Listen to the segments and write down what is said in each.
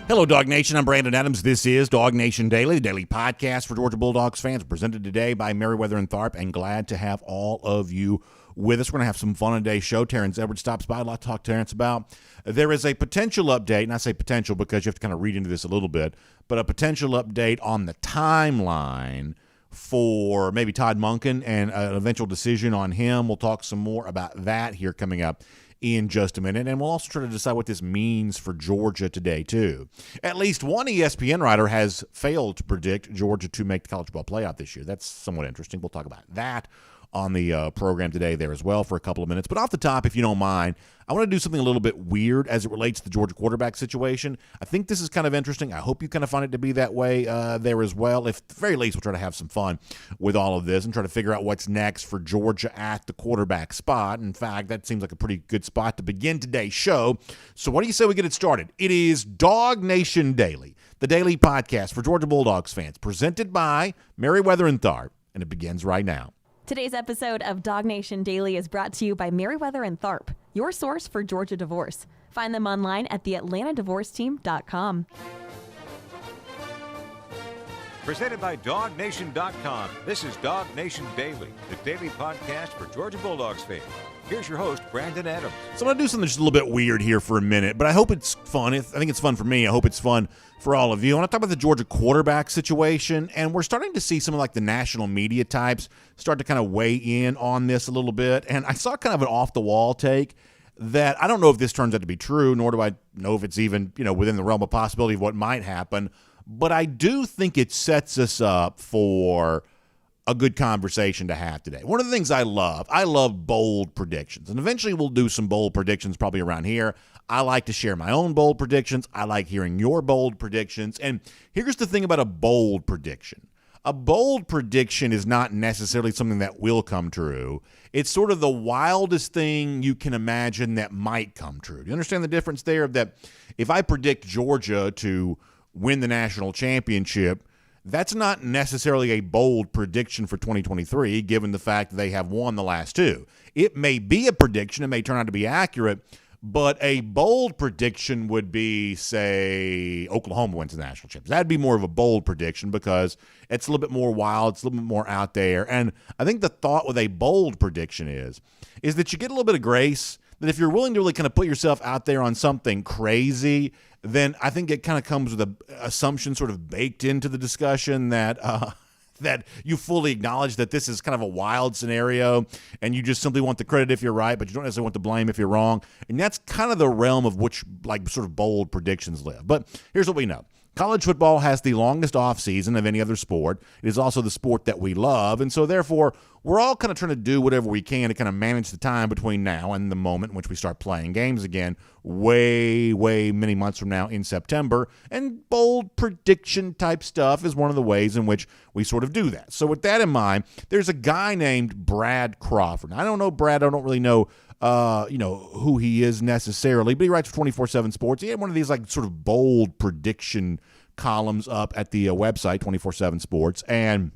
Hello, Dog Nation. I'm Brandon Adams. This is DawgNation Daily, the daily podcast for Georgia Bulldogs fans, presented today by Meriwether and Tharp, and glad to have all of you with us. We're going to have some fun on today's show. Terrence Edwards stops by. A lot to talk to Terrence about. There is a potential update, and I say potential because you have to kind of read into this a little bit, but a potential update on the timeline for maybe Todd Monken and an eventual decision on him. We'll talk some more about that here coming up in just a minute, and we'll also try to decide what this means for Georgia today, too. At least one ESPN writer has failed to predict Georgia to make the college football playoff this year. That's somewhat interesting. We'll talk about that on the program today there as well for a couple of minutes. But off the top, if you don't mind, I want to do something a little bit weird as it relates to the Georgia quarterback situation. I think this is kind of interesting. I hope you kind of find it to be that way there as well. If at the very least, we'll try to have some fun with all of this and try to figure out what's next for Georgia at the quarterback spot. In fact, that seems like a pretty good spot to begin today's show. So what do you say we get it started? It is DawgNation Daily, the daily podcast for Georgia Bulldogs fans, presented by Meriwether and Tharp, and it begins right now. Today's episode of DawgNation Daily is brought to you by Meriwether and Tharp, your source for Georgia divorce. Find them online at theatlantadivorceteam.com. Presented by DawgNation.com. This is DawgNation Daily, the daily podcast for Georgia Bulldogs fans. Here's your host, Brandon Adams. So I'm going to do something just a little bit weird here for a minute, but I hope it's fun. I think it's fun for me. I hope it's fun for all of you. I want to talk about the Georgia quarterback situation, and we're starting to see some of like the national media types start to kind of weigh in on this a little bit, and I saw kind of an off-the-wall take that I don't know if this turns out to be true, nor do I know if it's even, within the realm of possibility of what might happen, but I do think it sets us up for a good conversation to have today. One of the things I love bold predictions, and eventually we'll do some bold predictions probably around here. I like to share my own bold predictions. I like hearing your bold predictions, and here's the thing about a bold prediction. A bold prediction is not necessarily something that will come true. It's sort of the wildest thing you can imagine that might come true. Do you understand the difference there? That if I predict Georgia to win the national championship, that's not necessarily a bold prediction for 2023, given the fact that they have won the last two. It may be a prediction. It may turn out to be accurate, but a bold prediction would be, say, Oklahoma wins the national championship. That'd be more of a bold prediction because it's a little bit more wild. It's a little bit more out there. And I think the thought with a bold prediction is that you get a little bit of grace, that if you're willing to really kind of put yourself out there on something crazy, then I think it kind of comes with an assumption sort of baked into the discussion that that you fully acknowledge that this is kind of a wild scenario and you just simply want the credit if you're right, but you don't necessarily want the blame if you're wrong. And that's kind of the realm of which like sort of bold predictions live. But here's what we know. College football has the longest offseason of any other sport. It is also the sport that we love, and so therefore we're all kind of trying to do whatever we can to kind of manage the time between now and the moment in which we start playing games again way many months from now in September, and bold prediction type stuff is one of the ways in which we sort of do that. So with that in mind, there's a guy named Brad Crawford. I don't know Brad. I don't really know who he is necessarily, but he writes for 24/7 Sports. He had one of these like sort of bold prediction columns up at the website 24/7 Sports, and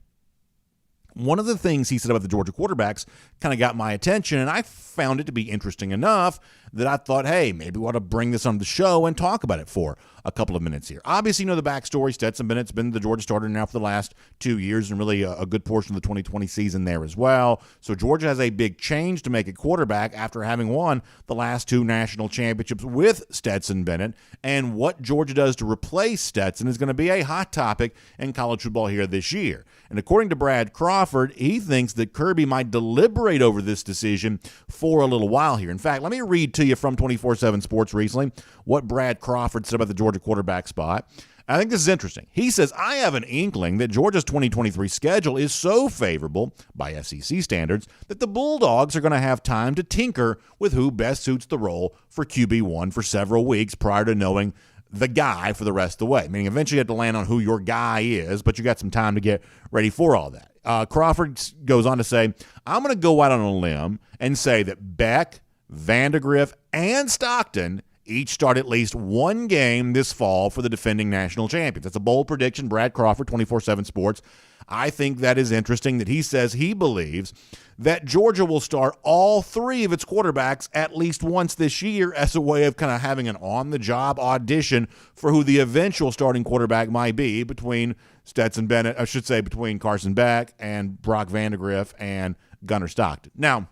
one of the things he said about the Georgia quarterbacks kind of got my attention, and I found it to be interesting enough that I thought, hey, maybe we ought to bring this on the show and talk about it for a couple of minutes here. Obviously, you know the backstory. Stetson Bennett's been the Georgia starter now for the last 2 years and really a good portion of the 2020 season there as well. So Georgia has a big change to make at quarterback after having won the last two national championships with Stetson Bennett. And what Georgia does to replace Stetson is going to be a hot topic in college football here this year. And according to Brad Crawford, he thinks that Kirby might deliberate over this decision for a little while here. In fact, let me read to you from 24/7 Sports recently what Brad Crawford said about the Georgia quarterback spot. I think this is interesting. He says, I have an inkling that Georgia's 2023 schedule is so favorable by SEC standards that the Bulldogs are going to have time to tinker with who best suits the role for QB1 for several weeks prior to knowing the guy for the rest of the way. Meaning eventually you have to land on who your guy is, but you got some time to get ready for all that. Crawford goes on to say, I'm going to go out on a limb and say that Beck, Vandegrift, and Stockton each start at least one game this fall for the defending national champions. That's a bold prediction. Brad Crawford, 24/7 Sports. I think that is interesting that he says he believes that Georgia will start all three of its quarterbacks at least once this year as a way of kind of having an on-the-job audition for who the eventual starting quarterback might be between Stetson Bennett, I should say between Carson Beck and Brock Vandagriff and Gunnar Stockton. Now,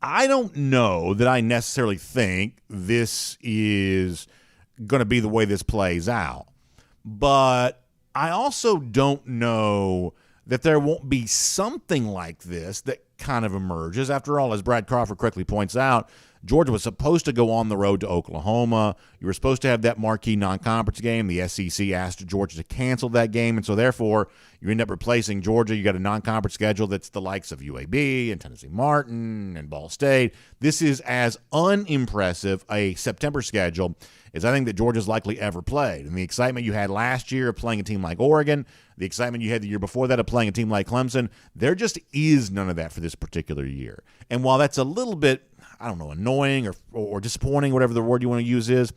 I don't know that I necessarily think this is going to be the way this plays out, but I also don't know that there won't be something like this that kind of emerges. After all, as Brad Crawford correctly points out, Georgia was supposed to go on the road to Oklahoma. You were supposed to have that marquee non-conference game. The SEC asked Georgia to cancel that game, and so therefore you end up replacing Georgia. You got a non-conference schedule that's the likes of UAB and Tennessee Martin and Ball State. This is as unimpressive a September schedule as I think that Georgia's likely ever played. And the excitement you had last year of playing a team like Oregon, the excitement you had the year before that of playing a team like Clemson, there just is none of that for this particular year. And while that's a little bit, I don't know, annoying or disappointing, whatever the word you want to use is,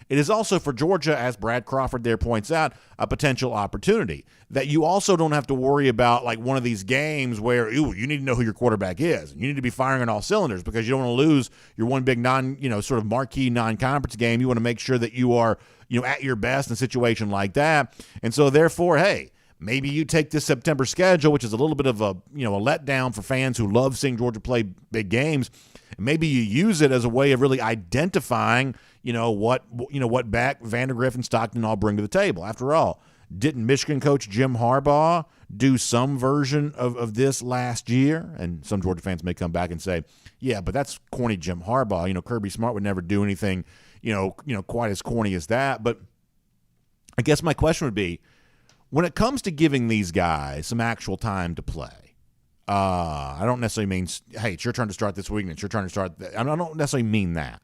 it is also for Georgia, as Brad Crawford there points out, a potential opportunity that you also don't have to worry about like one of these games where you need to know who your quarterback is. You need to be firing on all cylinders because you don't want to lose your one big sort of marquee non-conference game. You want to make sure that you are, at your best in a situation like that. And so therefore, hey, maybe you take this September schedule, which is a little bit of a letdown for fans who love seeing Georgia play big games. Maybe you use it as a way of really identifying, what Beck, Vandagriff, and Stockton all bring to the table. After all, didn't Michigan coach Jim Harbaugh do some version of this last year? And some Georgia fans may come back and say, yeah, but that's corny Jim Harbaugh. Kirby Smart would never do anything, quite as corny as that. But I guess my question would be, when it comes to giving these guys some actual time to play, I don't necessarily mean, hey, it's your turn to start this week and it's your turn to start. I don't necessarily mean that.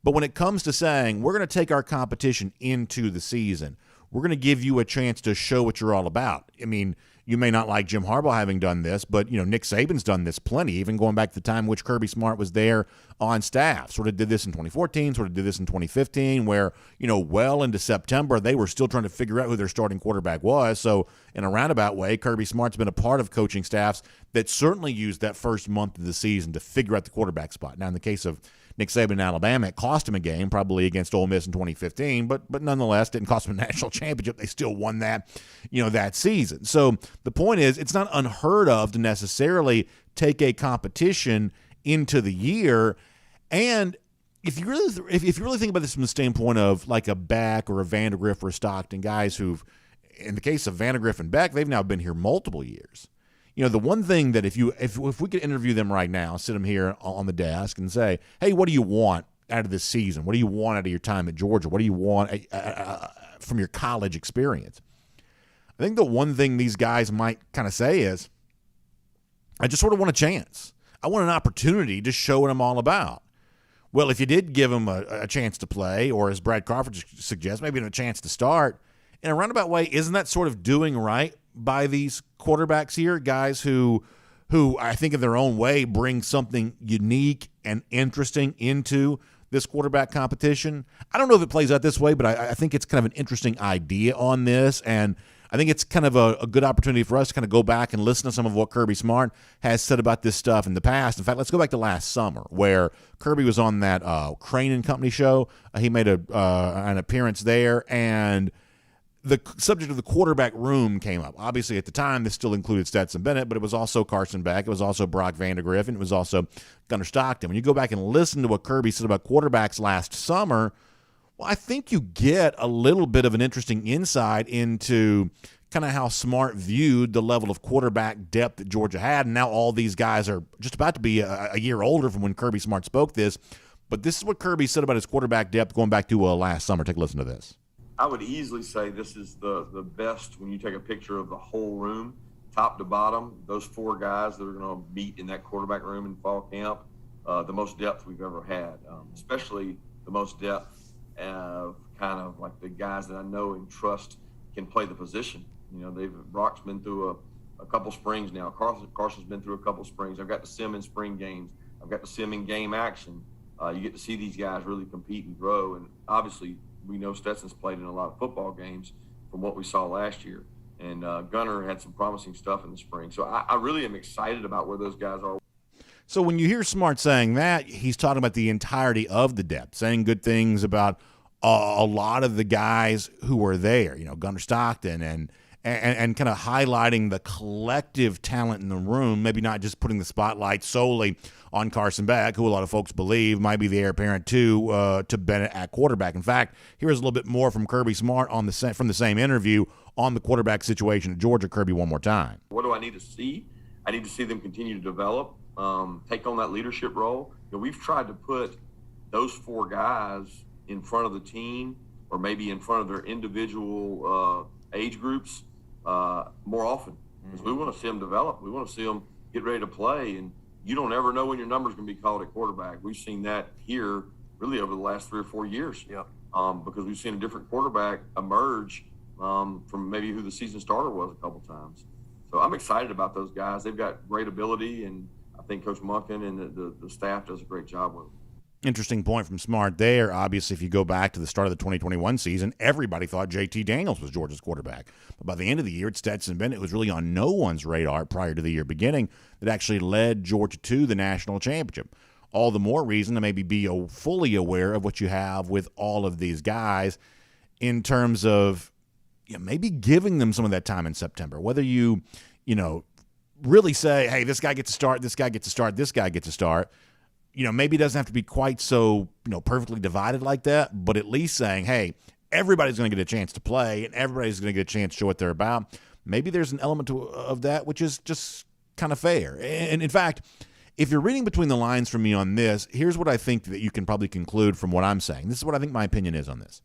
But when it comes to saying we're going to take our competition into the season, we're going to give you a chance to show what you're all about. I mean, you may not like Jim Harbaugh having done this, but, Nick Saban's done this plenty, even going back to the time in which Kirby Smart was there on staff. Sort of did this in 2014, sort of did this in 2015, where, well into September, they were still trying to figure out who their starting quarterback was. So in a roundabout way, Kirby Smart's been a part of coaching staffs that certainly used that first month of the season to figure out the quarterback spot. Now, in the case of Nick Saban in Alabama, it cost him a game, probably against Ole Miss in 2015, but nonetheless didn't cost him a national championship. They still won that, that season. So the point is, it's not unheard of to necessarily take a competition into the year. And if you really think about this from the standpoint of like a Beck or a Vandagriff or a Stockton, guys who've, in the case of Vandagriff and Beck, they've now been here multiple years. The one thing that if we could interview them right now, sit them here on the desk and say, hey, what do you want out of this season? What do you want out of your time at Georgia? What do you want from your college experience? I think the one thing these guys might kind of say is, I just sort of want a chance. I want an opportunity to show what I'm all about. Well, if you did give them a chance to play, or as Brad Crawford suggests, maybe a chance to start, in a roundabout way, isn't that sort of doing right by these quarterbacks here, guys who I think in their own way bring something unique and interesting into this quarterback competition? I don't know if it plays out this way, but I think it's kind of an interesting idea on this, and I think it's kind of a good opportunity for us to kind of go back and listen to some of what Kirby Smart has said about this stuff in the past. In fact, let's go back to last summer where Kirby was on that Crane and Company show. He made an appearance there, and the subject of the quarterback room came up. Obviously, at the time, this still included Stetson Bennett, but it was also Carson Beck. It was also Brock Vandagriff, and it was also Gunnar Stockton. When you go back and listen to what Kirby said about quarterbacks last summer, well, I think you get a little bit of an interesting insight into kind of how Smart viewed the level of quarterback depth that Georgia had. And now all these guys are just about to be a year older from when Kirby Smart spoke this. But this is what Kirby said about his quarterback depth going back to last summer. Take a listen to this. I would easily say this is the best when you take a picture of the whole room, top to bottom. Those four guys that are going to meet in that quarterback room in fall camp, the most depth we've ever had, especially the most depth of kind of like the guys that I know and trust can play the position. Brock's been through a couple springs now. Carson's been through a couple springs. I've got to see him in spring games. I've got to see him in game action. You get to see these guys really compete and grow. And obviously, we know Stetson's played in a lot of football games from what we saw last year. And Gunner had some promising stuff in the spring. So I really am excited about where those guys are. So when you hear Smart saying that, he's talking about the entirety of the depth, saying good things about a lot of the guys who were there, Gunner Stockton and kind of highlighting the collective talent in the room, maybe not just putting the spotlight solely on Carson Beck, who a lot of folks believe might be the heir apparent to Bennett at quarterback. In fact, here's a little bit more from Kirby Smart from the same interview on the quarterback situation at Georgia. Kirby, one more time. What do I need to see? I need to see them continue to develop, take on that leadership role. We've tried to put those four guys in front of the team or maybe in front of their individual age groups more often, because we want to see them develop. We want to see them get ready to play, and you don't ever know when your number's going to be called at quarterback. We've seen that here really over the last 3 or 4 years. Yep. Because we've seen a different quarterback emerge from maybe who the season starter was a couple times. So I'm excited about those guys. They've got great ability, and I think Coach Monken and the staff does a great job with them. Interesting point from Smart there. Obviously, if you go back to the start of the 2021 season, everybody thought JT Daniels was Georgia's quarterback. But by the end of the year, it's Stetson Bennett, who was really on no one's radar prior to the year beginning, that actually led Georgia to the national championship. All the more reason to maybe be fully aware of what you have with all of these guys in terms of maybe giving them some of that time in September. Whether you really say, hey, this guy gets to start, this guy gets to start, this guy gets to start. Maybe it doesn't have to be quite so, perfectly divided like that, but at least saying, hey, everybody's going to get a chance to play and everybody's going to get a chance to show what they're about. Maybe there's an element of that which is just kind of fair. And in fact, if you're reading between the lines from me on this, here's what I think that you can probably conclude from what I'm saying. This is what I think my opinion is on this.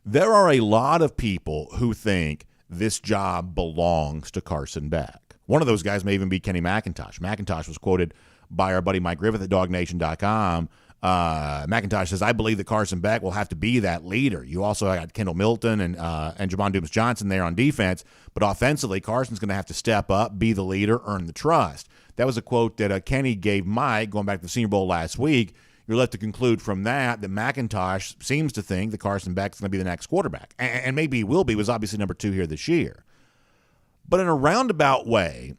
There are a lot of people who think this job belongs to Carson Beck. One of those guys may even be Kenny McIntosh. McIntosh was quoted by our buddy Mike Griffith at DawgNation.com. McIntosh says, I believe that Carson Beck will have to be that leader. You also got Kendall Milton and Javon Dumas-Johnson there on defense, but offensively, Carson's going to have to step up, be the leader, earn the trust. That was a quote that Kenny gave Mike going back to the Senior Bowl last week. You're left to conclude from that McIntosh seems to think that Carson Beck's going to be the next quarterback, and maybe he will be. He was obviously number 2 here this year. But in a roundabout way,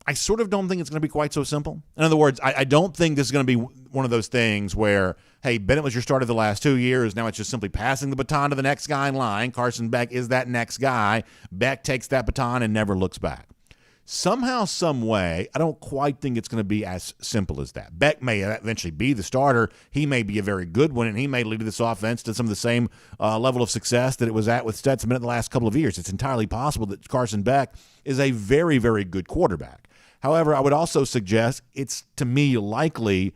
I sort of don't think it's going to be quite so simple. In other words, I don't think this is going to be one of those things where, hey, Bennett was your starter the last 2 years. Now it's just simply passing the baton to the next guy in line. Carson Beck is that next guy. Beck takes that baton and never looks back. Somehow, some way, I don't quite think it's going to be as simple as that. Beck may eventually be the starter. He may be a very good one, and he may lead this offense to some of the same level of success that it was at with Stetson Bennett the last couple of years. It's entirely possible that Carson Beck is a very, very good quarterback. However, I would also suggest it's, to me, likely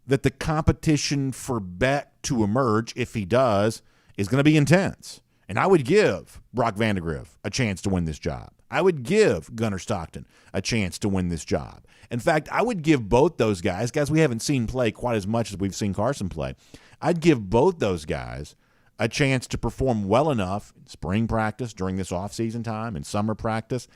that the competition for Beck to emerge, if he does, is going to be intense. And I would give Brock Vandagriff a chance to win this job. I would give Gunner Stockton a chance to win this job. In fact, I would give both those guys we haven't seen play quite as much as we've seen Carson play. I'd give both those guys a chance to perform well enough in spring practice, during this offseason time, in summer practice,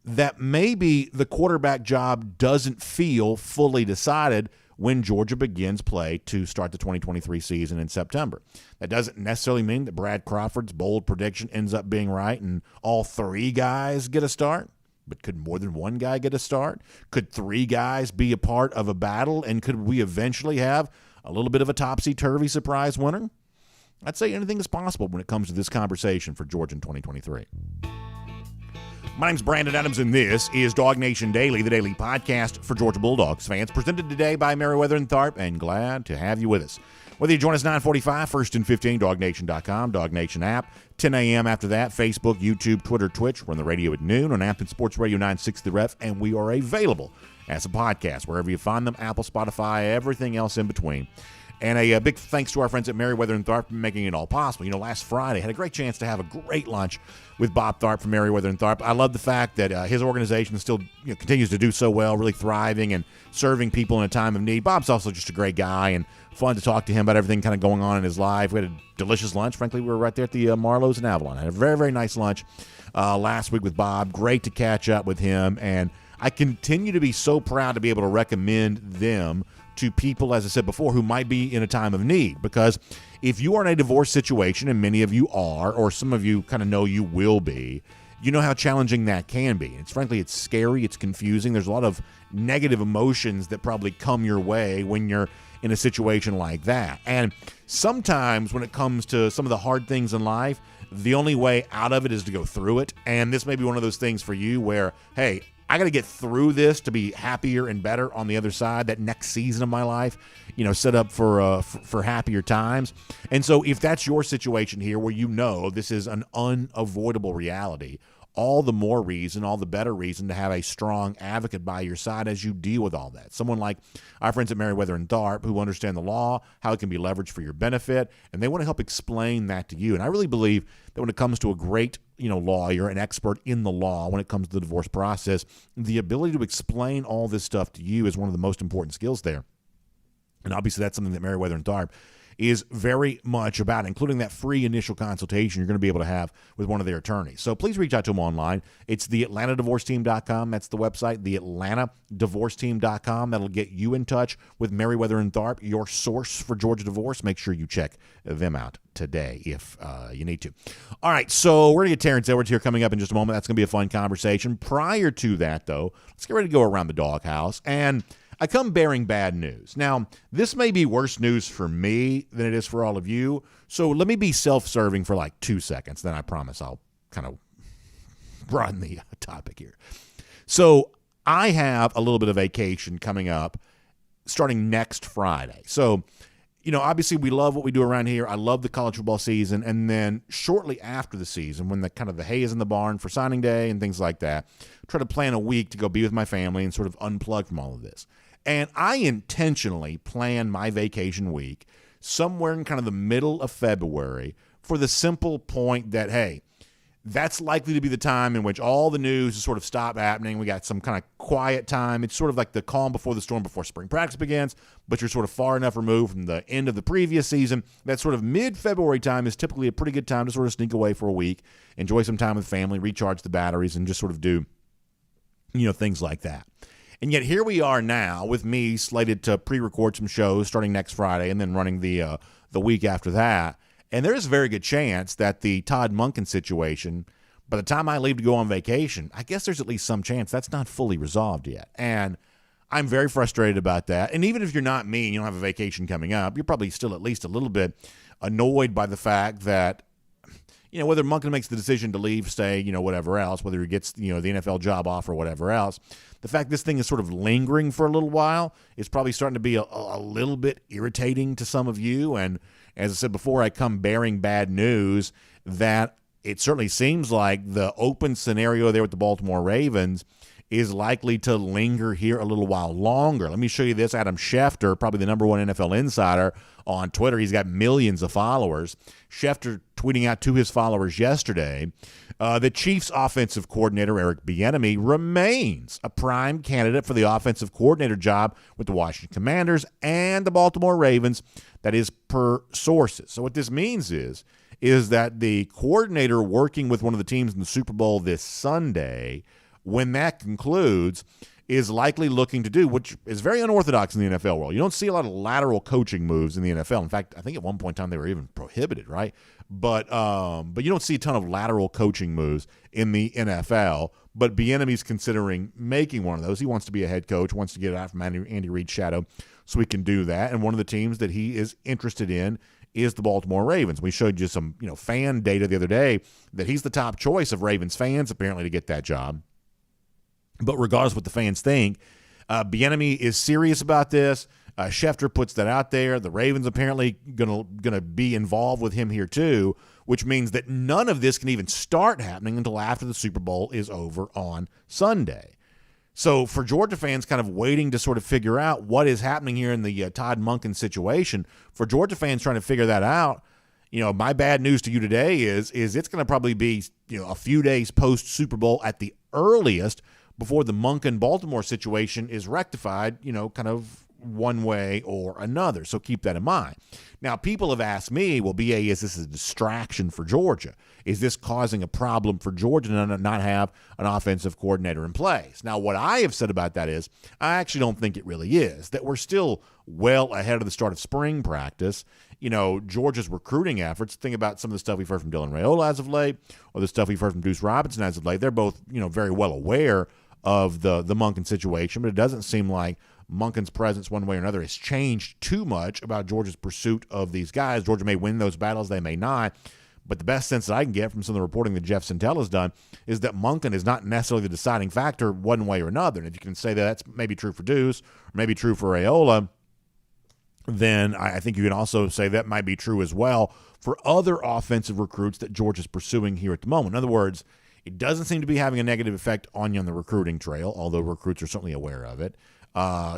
that maybe the quarterback job doesn't feel fully decided when Georgia begins play to start the 2023 season in September. That doesn't necessarily mean that Brad Crawford's bold prediction ends up being right and all 3 guys get a start. But could more than one guy get a start? Could 3 guys be a part of a battle? And could we eventually have a little bit of a topsy-turvy surprise winner? I'd say anything is possible when it comes to this conversation for Georgia in 2023. My name's Brandon Adams, and this is DawgNation Daily, the daily podcast for Georgia Bulldogs fans, presented today by Meriwether and Tharp, and glad to have you with us. Whether you join us 9:45, 1st and 15, DawgNation.com, DawgNation app, 10 a.m. after that, Facebook, YouTube, Twitter, Twitch. We're on the radio at noon on Ampton Sports Radio 960 The Ref, and we are available as a podcast wherever you find them, Apple, Spotify, everything else in between. And a big thanks to our friends at Meriwether and Tharp for making it all possible. Last Friday, I had a great chance to have a great lunch with Bob Tharp from Meriwether and Tharp. I love the fact that his organization still continues to do so well, really thriving and serving people in a time of need. Bob's also just a great guy and fun to talk to him about everything kind of going on in his life. We had a delicious lunch. Frankly, we were right there at the Marlowe's in Avalon. I had a very, very nice lunch last week with Bob. Great to catch up with him, and I continue to be so proud to be able to recommend them to people, as I said before, who might be in a time of need. Because if you are in a divorce situation, and many of you are, or some of you kind of know you will be, you know how challenging that can be. Frankly, it's scary, it's confusing. There's a lot of negative emotions that probably come your way when you're in a situation like that. And sometimes when it comes to some of the hard things in life, the only way out of it is to go through it. And this may be one of those things for you where, hey, I got to get through this to be happier and better on the other side, that next season of my life, set up for happier times. And so if that's your situation here where this is an unavoidable reality, all the more reason, all the better reason to have a strong advocate by your side as you deal with all that. Someone like our friends at Meriwether and Tharp who understand the law, how it can be leveraged for your benefit, and they want to help explain that to you. And I really believe that when it comes to a great lawyer, an expert in the law, when it comes to the divorce process, the ability to explain all this stuff to you is one of the most important skills there. And obviously that's something that Meriwether and Tharp is very much about, including that free initial consultation you're going to be able to have with one of their attorneys. So please reach out to them online. It's theatlantadivorceteam.com. That's the website, theatlantadivorceteam.com. That'll get you in touch with Meriwether and Tharp, your source for Georgia divorce. Make sure you check them out today if you need to. All right, so we're going to get Terrence Edwards here coming up in just a moment. That's going to be a fun conversation. Prior to that, though, let's get ready to go around the DawgHouse. And I come bearing bad news. Now, this may be worse news for me than it is for all of you, so let me be self-serving for like 2 seconds, then I promise I'll kind of broaden the topic here. So I have a little bit of vacation coming up starting next Friday. So, obviously we love what we do around here. I love the college football season, and then shortly after the season, when the hay is in the barn for signing day and things like that, try to plan a week to go be with my family and sort of unplug from all of this. And I intentionally plan my vacation week somewhere in kind of the middle of February for the simple point that, hey, that's likely to be the time in which all the news is sort of stop happening. We got some kind of quiet time. It's sort of like the calm before the storm before spring practice begins, but you're sort of far enough removed from the end of the previous season. That sort of mid-February time is typically a pretty good time to sort of sneak away for a week, enjoy some time with family, recharge the batteries, and just sort of do, things like that. And yet here we are now with me slated to pre-record some shows starting next Friday and then running the week after that. And there's a very good chance that the Todd Monken situation, by the time I leave to go on vacation, I guess there's at least some chance that's not fully resolved yet. And I'm very frustrated about that. And even if you're not me and you don't have a vacation coming up, you're probably still at least a little bit annoyed by the fact that, whether Monken makes the decision to leave, stay, whatever else, whether he gets, the NFL job offer or whatever else, the fact this thing is sort of lingering for a little while is probably starting to be a little bit irritating to some of you. And as I said before, I come bearing bad news that it certainly seems like the open scenario there with the Baltimore Ravens is likely to linger here a little while longer. Let me show you this. Adam Schefter, probably the number one NFL insider on Twitter. He's got millions of followers. Schefter tweeting out to his followers yesterday, the Chiefs offensive coordinator Eric Bieniemy remains a prime candidate for the offensive coordinator job with the Washington Commanders and the Baltimore Ravens. That is per sources. So what this means is that the coordinator working with one of the teams in the Super Bowl this Sunday, when that concludes, is likely looking to do, which is very unorthodox in the NFL world. You don't see a lot of lateral coaching moves in the NFL. In fact, I think at one point in time they were even prohibited, right? But you don't see a ton of lateral coaching moves in the NFL. But Bieniemy's considering making one of those. He wants to be a head coach, wants to get out from Andy Reid's shadow so he can do that. And one of the teams that he is interested in is the Baltimore Ravens. We showed you some fan data the other day that he's the top choice of Ravens fans apparently to get that job. But regardless of what the fans think, Bieniemy is serious about this. Schefter puts that out there. The Ravens apparently gonna be involved with him here too, which means that none of this can even start happening until after the Super Bowl is over on Sunday. So for Georgia fans kind of waiting to sort of figure out what is happening here in the Todd Monken situation, for Georgia fans trying to figure that out, my bad news to you today is it's going to probably be a few days post Super Bowl at the earliest before the Monken-Baltimore situation is rectified, kind of one way or another. So keep that in mind. Now, people have asked me, well, BA, is this a distraction for Georgia? Is this causing a problem for Georgia to not have an offensive coordinator in place? Now, what I have said about that is I actually don't think it really is, that we're still well ahead of the start of spring practice. You know, Georgia's recruiting efforts, think about some of the stuff we've heard from Dylan Raiola as of late or the stuff we've heard from Deuce Robinson as of late. They're both, very well aware of the Monken situation, but it doesn't seem like Monken's presence one way or another has changed too much about Georgia's pursuit of these guys. Georgia may win those battles, they may not, but the best sense that I can get from some of the reporting that Jeff Sentell has done is that Monken is not necessarily the deciding factor one way or another. And if you can say that that's maybe true for Deuce or maybe true for Raiola, then I think you can also say that might be true as well for other offensive recruits that Georgia's pursuing here at the moment. In other words, it doesn't seem to be having a negative effect on you on the recruiting trail, although recruits are certainly aware of it.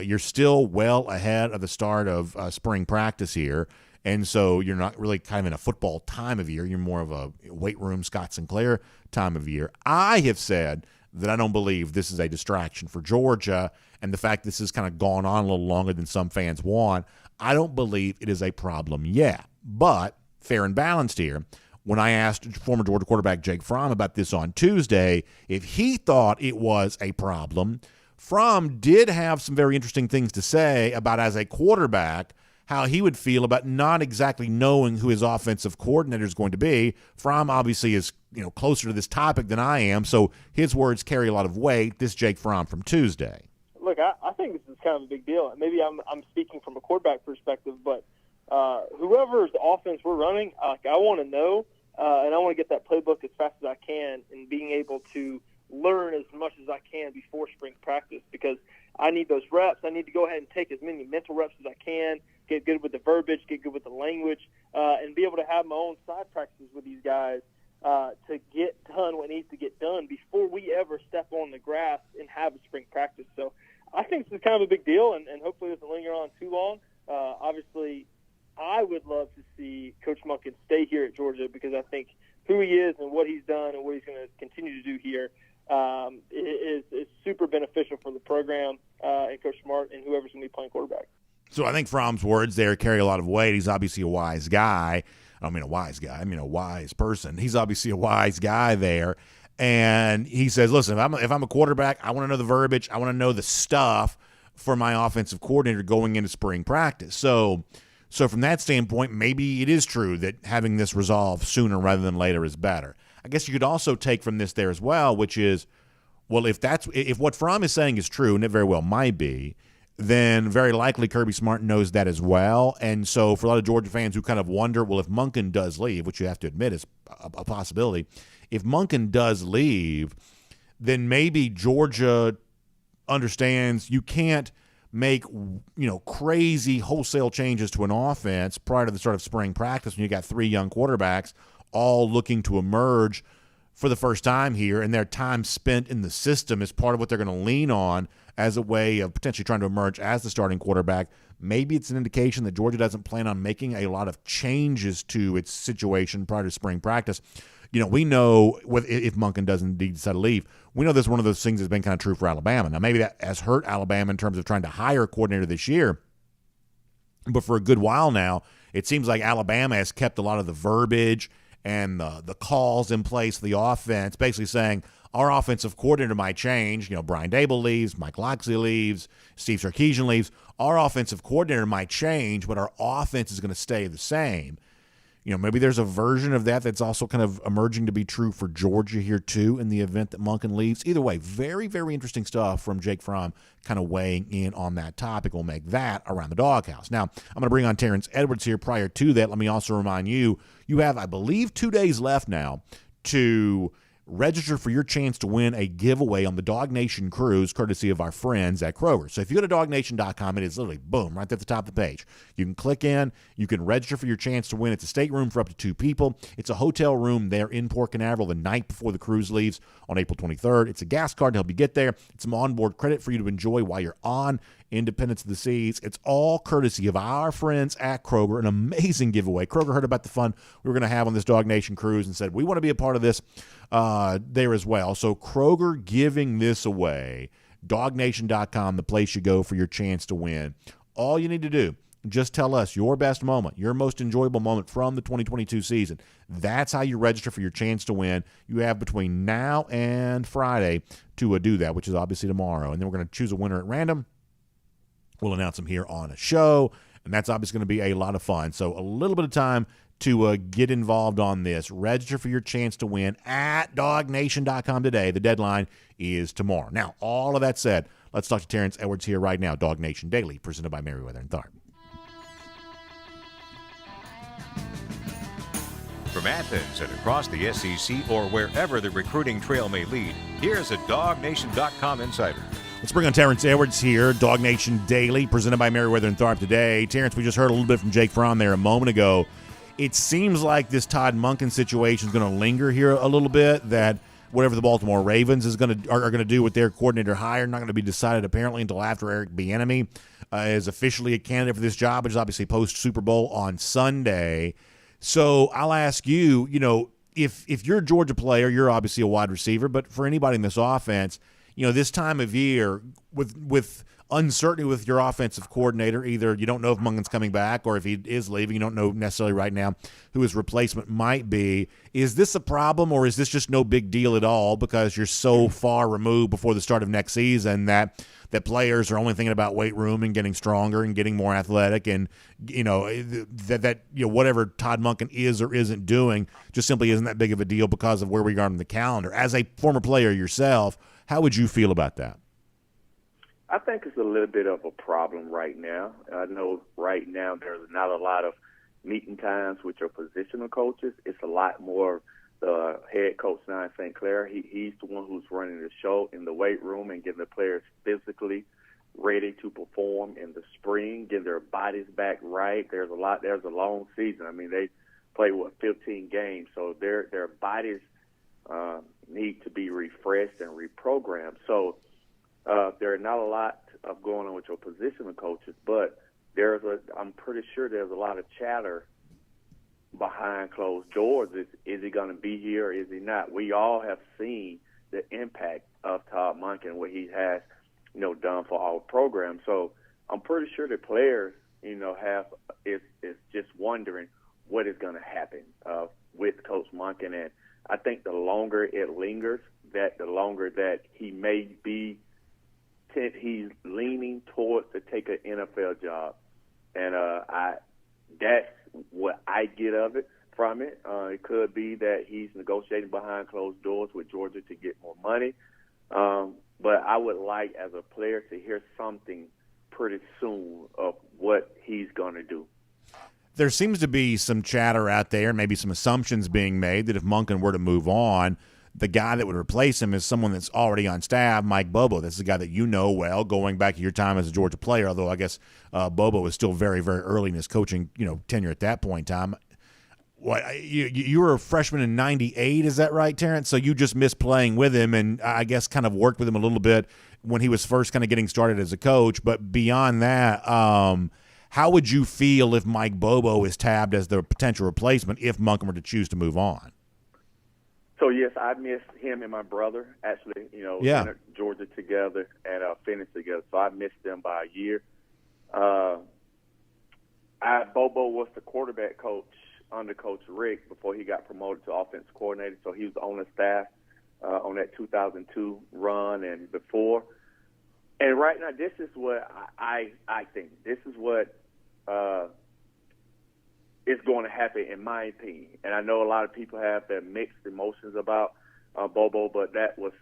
You're still well ahead of the start of spring practice here, and so you're not really kind of in a football time of year. You're more of a weight room Scott Sinclair time of year. I have said that I don't believe this is a distraction for Georgia, and the fact this has kind of gone on a little longer than some fans want, I don't believe it is a problem yet. But fair and balanced here, when I asked former Georgia quarterback Jake Fromm about this on Tuesday, if he thought it was a problem, Fromm did have some very interesting things to say about, as a quarterback, how he would feel about not exactly knowing who his offensive coordinator is going to be. Fromm obviously is closer to this topic than I am, so his words carry a lot of weight. This Jake Fromm from Tuesday. Look, I think this is kind of a big deal. Maybe I'm speaking from a quarterback perspective, but whoever's offense we're running, I want to know, and I want to get that playbook as fast as I can, and being able to learn as much as I can before spring practice, because I need those reps. I need to go ahead and take as many mental reps as I can, get good with the verbiage, get good with the language, and be able to have my own side practices with these guys to get done what needs to get done before we ever step on the grass and have a spring practice. So I think this is kind of a big deal, and hopefully it doesn't linger on too long. Obviously, I would love to see Coach Monken stay here at Georgia, because I think who he is and what he's done and what he's going to continue to do here is super beneficial for the program and Coach Smart and whoever's going to be playing quarterback. So I think Fromm's words there carry a lot of weight. He's obviously a wise guy. I don't mean a wise guy. I mean a wise person. He's obviously a wise guy there. And he says, listen, if I'm a quarterback, I want to know the verbiage. I want to know the stuff for my offensive coordinator going into spring practice. So from that standpoint, maybe it is true that having this resolved sooner rather than later is better. I guess you could also take from this there as well, which is, well, if what Fromm is saying is true, and it very well might be, then very likely Kirby Smart knows that as well. And so for a lot of Georgia fans who kind of wonder, well, if Monken does leave, which you have to admit is a possibility, if Monken does leave, then maybe Georgia understands you can't make crazy wholesale changes to an offense prior to the start of spring practice when you got three young quarterbacks all looking to emerge for the first time here, and their time spent in the system is part of what they're going to lean on as a way of potentially trying to emerge as the starting quarterback. Maybe it's an indication that Georgia doesn't plan on making a lot of changes to its situation prior to spring practice. We know if Monken does indeed decide to leave, we know this is one of those things that's been kind of true for Alabama. Now, maybe that has hurt Alabama in terms of trying to hire a coordinator this year, but for a good while now, it seems like Alabama has kept a lot of the verbiage and the calls in place for the offense, basically saying our offensive coordinator might change. Brian Dable leaves, Mike Locksley leaves, Steve Sarkisian leaves. Our offensive coordinator might change, but our offense is going to stay the same. Maybe there's a version of that that's also kind of emerging to be true for Georgia here too in the event that Monken leaves. Either way, very, very interesting stuff from Jake Fromm kind of weighing in on that topic. We'll make that around the DawgHouse. Now, I'm going to bring on Terrence Edwards here. Prior to that, let me also remind you, you have, I believe, 2 days left now to register for your chance to win a giveaway on the DawgNation cruise, courtesy of our friends at Kroger. So if you go to DawgNation.com, it is literally, boom, right at the top of the page. You can click in. You can register for your chance to win. It's a stateroom for up to 2 people. It's a hotel room there in Port Canaveral the night before the cruise leaves on April 23rd. It's a gas card to help you get there. It's some onboard credit for you to enjoy while you're on Independence of the Seas. It's all courtesy of our friends at Kroger. An amazing giveaway. Kroger heard about the fun we were going to have on this DawgNation cruise and said, we want to be a part of this there as well. So Kroger giving this away. DawgNation.com, the place you go for your chance to win All you need to do, just tell us your best moment, your most enjoyable moment from the 2022 season. That's how you register for your chance to win. You have between now and Friday to do that, which is obviously tomorrow. And then we're going to choose a winner at random. We'll announce them here on a show, and that's obviously going to be a lot of fun. So a little bit of time to get involved on this. Register for your chance to win at DawgNation.com today. The deadline is tomorrow. Now, all of that said, let's talk to Terrence Edwards here right now. DawgNation Daily, presented by Meriwether and Tharp. From Athens and across the SEC or wherever the recruiting trail may lead, here's a DawgNation.com insider. Let's bring on Terrence Edwards here, DawgNation Daily, presented by Meriwether and Tharp today. Terrence, we just heard a little bit from Jake Fromm there a moment ago. It seems like this Todd Monken situation is going to linger here a little bit, that whatever the Baltimore Ravens are going to do with their coordinator hire, not going to be decided apparently until after Eric Bieniemy is officially a candidate for this job, which is obviously post-Super Bowl on Sunday. So I'll ask you, if you're a Georgia player, you're obviously a wide receiver, but for anybody in this offense, this time of year with uncertainty with your offensive coordinator, either you don't know if Monken's coming back or if he is leaving, you don't know necessarily right now who his replacement might be. Is this a problem, or is this just no big deal at all because you're so far removed before the start of next season that players are only thinking about weight room and getting stronger and getting more athletic, and whatever Todd Monken is or isn't doing just simply isn't that big of a deal because of where we are on the calendar? As a former player yourself, how would you feel about that? I think it's a little bit of a problem right now. I know right now there's not a lot of meeting times with your positional coaches. It's a lot more the head coach now in St. Clair. He's the one who's running the show in the weight room and getting the players physically ready to perform in the spring, getting their bodies back right. There's a long season. I mean, they play 15 games, so their bodies need to be refreshed and reprogrammed. So there are not a lot of going on with your positional coaches, but I'm pretty sure there's a lot of chatter behind closed doors. Is he going to be here or is he not? We all have seen the impact of Todd Monken, what he has, done for our program. So I'm pretty sure the players, is just wondering what is going to happen with Coach Monken. And I think the longer it lingers, the longer that he may be, he's leaning towards to take an NFL job. And that's what I get from it. It could be that he's negotiating behind closed doors with Georgia to get more money. But I would like, as a player, to hear something pretty soon of what he's going to do. There seems to be some chatter out there, maybe some assumptions being made that if Monken were to move on, the guy that would replace him is someone that's already on staff, Mike Bobo. That's the guy that you know well, going back to your time as a Georgia player, although I guess Bobo was still very, very early in his coaching tenure at that point in time. You were a freshman in '98, is that right, Terrence? So you just missed playing with him and I guess kind of worked with him a little bit when he was first kind of getting started as a coach. But beyond that, how would you feel if Mike Bobo is tabbed as the potential replacement if Monken were to choose to move on? So, yes, I missed him and my brother, actually, in Georgia together and finished together. So I missed them by a year. Bobo was the quarterback coach under Coach Rick before he got promoted to offensive coordinator. So he was on the staff on that 2002 run and before. And right now, this is what I think. This is what is going to happen, in my opinion. And I know a lot of people have their mixed emotions about Bobo, but that was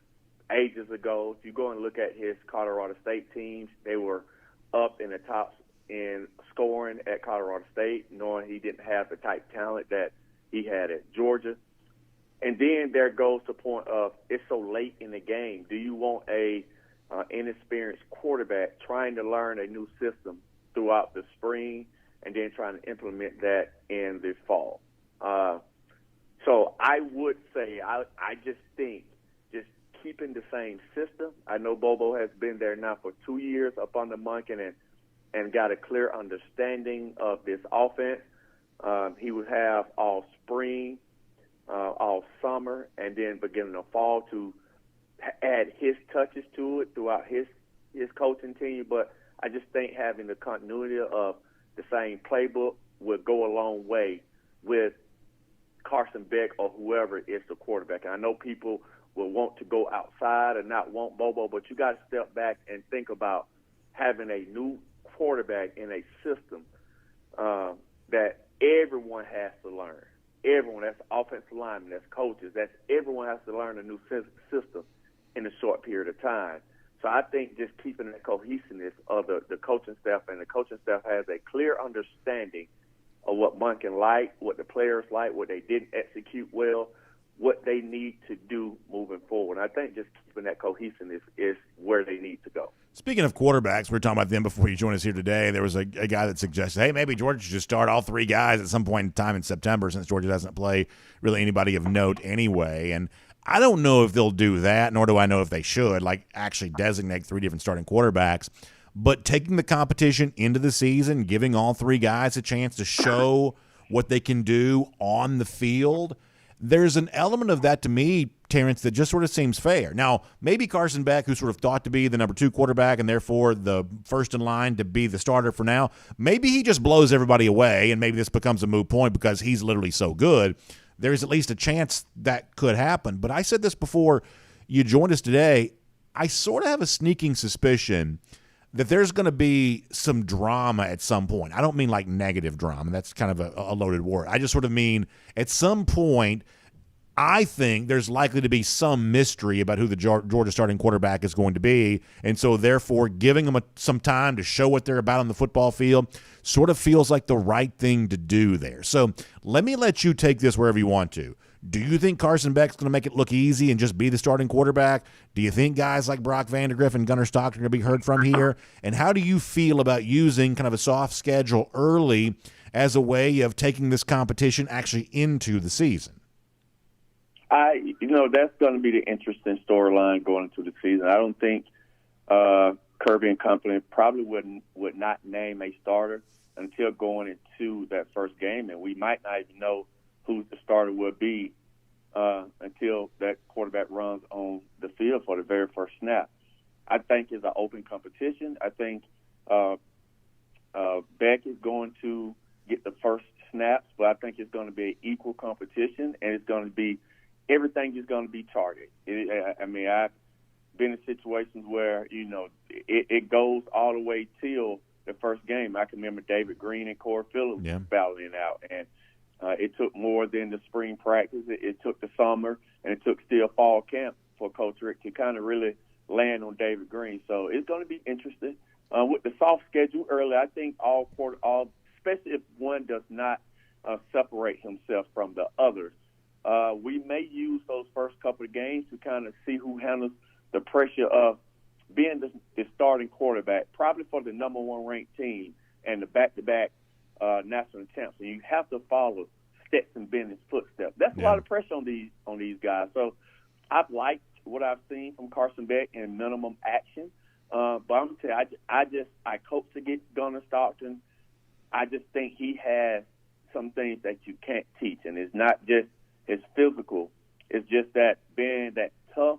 ages ago. If you go and look at his Colorado State teams, they were up in the top in scoring at Colorado State, knowing he didn't have the type of talent that he had at Georgia. And then there goes the point of it's so late in the game. Do you want a inexperienced quarterback trying to learn a new system throughout the spring and then trying to implement that in the fall? So I would say I just think just keeping the same system. I know Bobo has been there now for 2 years up under Monken and got a clear understanding of this offense. He would have all spring, all summer, and then beginning of fall to add his touches to it throughout his coaching tenure. But I just think having the continuity of the same playbook would go a long way with Carson Beck or whoever is the quarterback. And I know people will want to go outside and not want Bobo, but you got to step back and think about having a new quarterback in a system that everyone has to learn. Everyone, that's offensive linemen, that's coaches, that's everyone has to learn a new system in a short period of time. So I think just keeping that cohesiveness of the coaching staff, and the coaching staff has a clear understanding of what Monken liked, what the players like, what they didn't execute well, what they need to do moving forward. And I think just keeping that cohesiveness is where they need to go. Speaking of quarterbacks, we were talking about them before you joined us here today. There was a guy that suggested, hey, maybe Georgia should just start all three guys at some point in time in September, since Georgia doesn't play really anybody of note anyway. And I don't know if they'll do that, nor do I know if they should, like actually designate three different starting quarterbacks. But taking the competition into the season, giving all three guys a chance to show what they can do on the field, there's an element of that to me, Terrence, that just sort of seems fair. Now, maybe Carson Beck, who's sort of thought to be the number 2 quarterback and therefore the first in line to be the starter for now, maybe he just blows everybody away, and maybe this becomes a moot point because he's literally so good. There's at least a chance that could happen. But I said this before you joined us today. I sort of have a sneaking suspicion that there's going to be some drama at some point. I don't mean like negative drama. That's kind of a loaded word. I just sort of mean at some point I think there's likely to be some mystery about who the Georgia starting quarterback is going to be, and so therefore giving them some time to show what they're about on the football field sort of feels like the right thing to do there. So let me let you take this wherever you want to. Do you think Carson Beck's going to make it look easy and just be the starting quarterback? Do you think guys like Brock Vandagriff and Gunnar Stockton are going to be heard from here? And how do you feel about using kind of a soft schedule early as a way of taking this competition actually into the season? That's going to be the interesting storyline going into the season. I don't think Kirby and company probably would not name a starter until going into that first game, and we might not even know who the starter will be until that quarterback runs on the field for the very first snap. I think it's an open competition. I think Beck is going to get the first snaps, but I think it's going to be an equal competition, and it's going to be everything is going to be targeted. I've been in situations where, it goes all the way till the first game. I can remember David Green and Corey Phillips battling out, and it took more than the spring practice. It took the summer, and it took still fall camp for Coach Rick to kind of really land on David Green. So it's going to be interesting. With the soft schedule early, I think all, especially if one does not separate himself from the others, we may use those first couple of games to kind of see who handles the pressure of being the starting quarterback, probably for the number 1 ranked team and the back-to-back national champs. And you have to follow Stetson Bennett's footsteps. That's a lot of pressure on these guys. So I've liked what I've seen from Carson Beck in minimum action. But I'm going to tell you, I hope to get Gunnar Stockton. I just think he has some things that you can't teach, and it's not just his physical. It's just that being that tough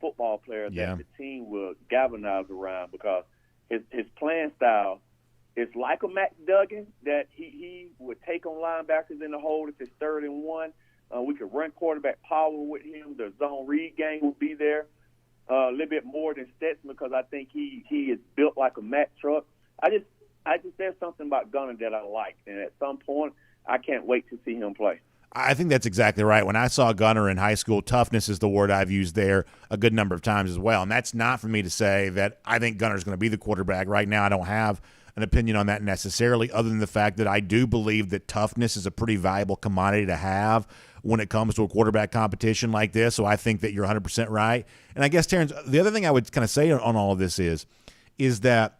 football player that the team will galvanize around, because his playing style is like a Matt Duggan, that he would take on linebackers in the hole if it's 3rd and 1. We could run quarterback power with him. The zone read game will be there a little bit more than Stetson, because I think he is built like a Mack truck. I just there's something about Gunnar that I like, and at some point I can't wait to see him play. I think that's exactly right. When I saw Gunnar in high school, toughness is the word I've used there a good number of times as well. And that's not for me to say that I think Gunnar's going to be the quarterback. Right now I don't have an opinion on that necessarily, other than the fact that I do believe that toughness is a pretty valuable commodity to have when it comes to a quarterback competition like this. So I think that you're 100% right. And I guess, Terrence, the other thing I would kind of say on all of this is that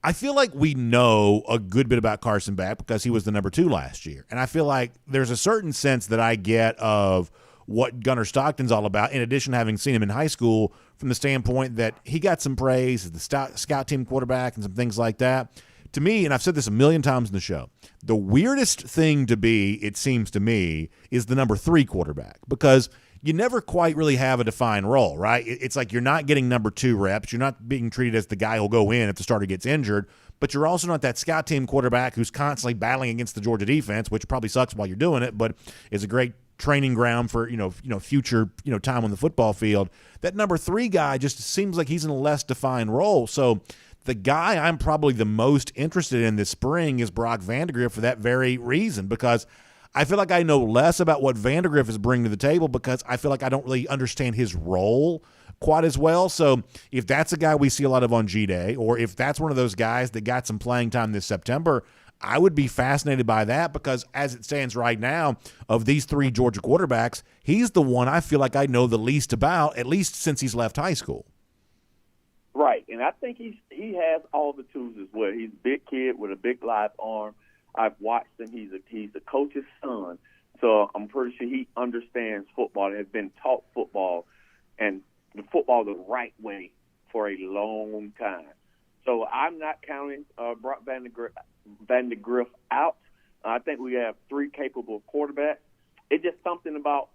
I feel like we know a good bit about Carson Beck because he was the number 2 last year. And I feel like there's a certain sense that I get of what Gunnar Stockton's all about, in addition to having seen him in high school, from the standpoint that he got some praise as the scout team quarterback and some things like that. To me, and I've said this a million times in the show, the weirdest thing to be, it seems to me, is the number 3 quarterback, because you never quite really have a defined role, right? It's like you're not getting number 2 reps. You're not being treated as the guy who'll go in if the starter gets injured, but you're also not that scout team quarterback who's constantly battling against the Georgia defense, which probably sucks while you're doing it, but is a great training ground for future time on the football field. That number 3 guy just seems like he's in a less defined role. So the guy I'm probably the most interested in this spring is Brock Vandagriff for that very reason, because I feel like I know less about what Vandagriff is bringing to the table because I feel like I don't really understand his role quite as well. So if that's a guy we see a lot of on G-Day, or if that's one of those guys that got some playing time this September, I would be fascinated by that, because as it stands right now, of these 3 Georgia quarterbacks, he's the one I feel like I know the least about, at least since he's left high school. Right, and I think he has all the tools as well. He's a big kid with a big live arm. I've watched him. He's a coach's son, so I'm pretty sure he understands football and has been taught football and the football the right way for a long time. So I'm not counting Brock Vandagriff out. I think we have 3 capable quarterbacks. It's just something about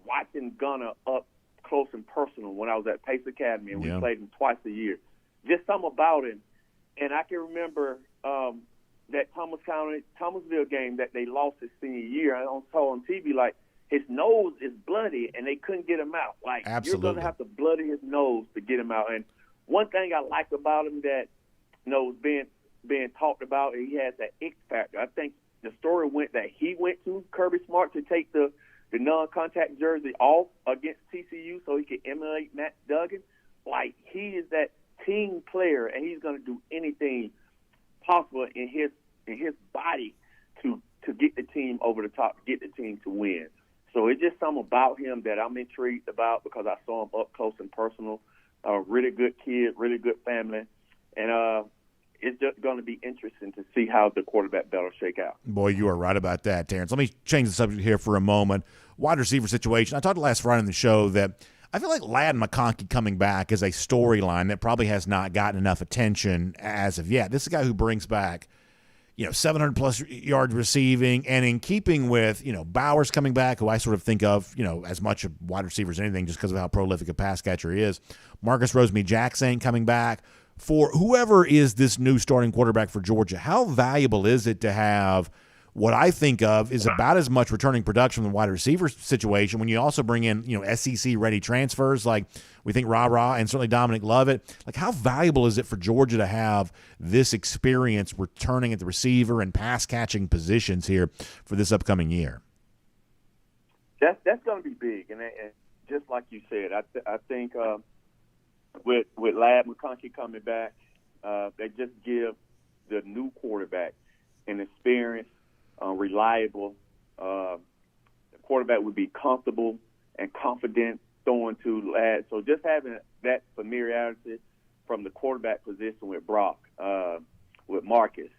watching Gunner up close and personal when I was at Pace Academy, and we played him twice a year. Just something about him. And I can remember that Thomasville game that they lost his senior year. I saw on TV, like, his nose is bloody, and they couldn't get him out. Like, Absolutely. You're going to have to bloody his nose to get him out. And one thing I like about him that was being talked about, he has that X factor. I think the story went that he went to Kirby Smart to take the non-contact jersey off against TCU so he could emulate Matt Duggan. Like, he is that team player, and he's going to do anything possible in his body to get the team over the top, to get the team to win. So it's just something about him that I'm intrigued about because I saw him up close and personal. Really good kid, really good family, and it's just going to be interesting to see how the quarterback battle shake out. Boy, you are right about that, Terrence. Let me change the subject here for a moment. Wide receiver situation. I talked last Friday on the show that I feel like Ladd McConkey coming back is a storyline that probably has not gotten enough attention as of yet. This is a guy who brings back 700-plus yards receiving, and in keeping with, Bowers coming back, who I sort of think of, as much a wide receiver as anything just because of how prolific a pass catcher he is. Marcus Rosemy-Jackson coming back. For whoever is this new starting quarterback for Georgia, how valuable is it to have what I think of is about as much returning production from the wide receiver situation when you also bring in, SEC-ready transfers like we think Ra and certainly Dominic Lovett. Like, how valuable is it for Georgia to have this experience returning at the receiver and pass-catching positions here for this upcoming year? That's going to be big, and just like you said, I think with Ladd McConkey coming back, they just give the new quarterback an experience, reliable. The quarterback would be comfortable and confident throwing to Ladd. So just having that familiarity from the quarterback position with Brock, with Marcus,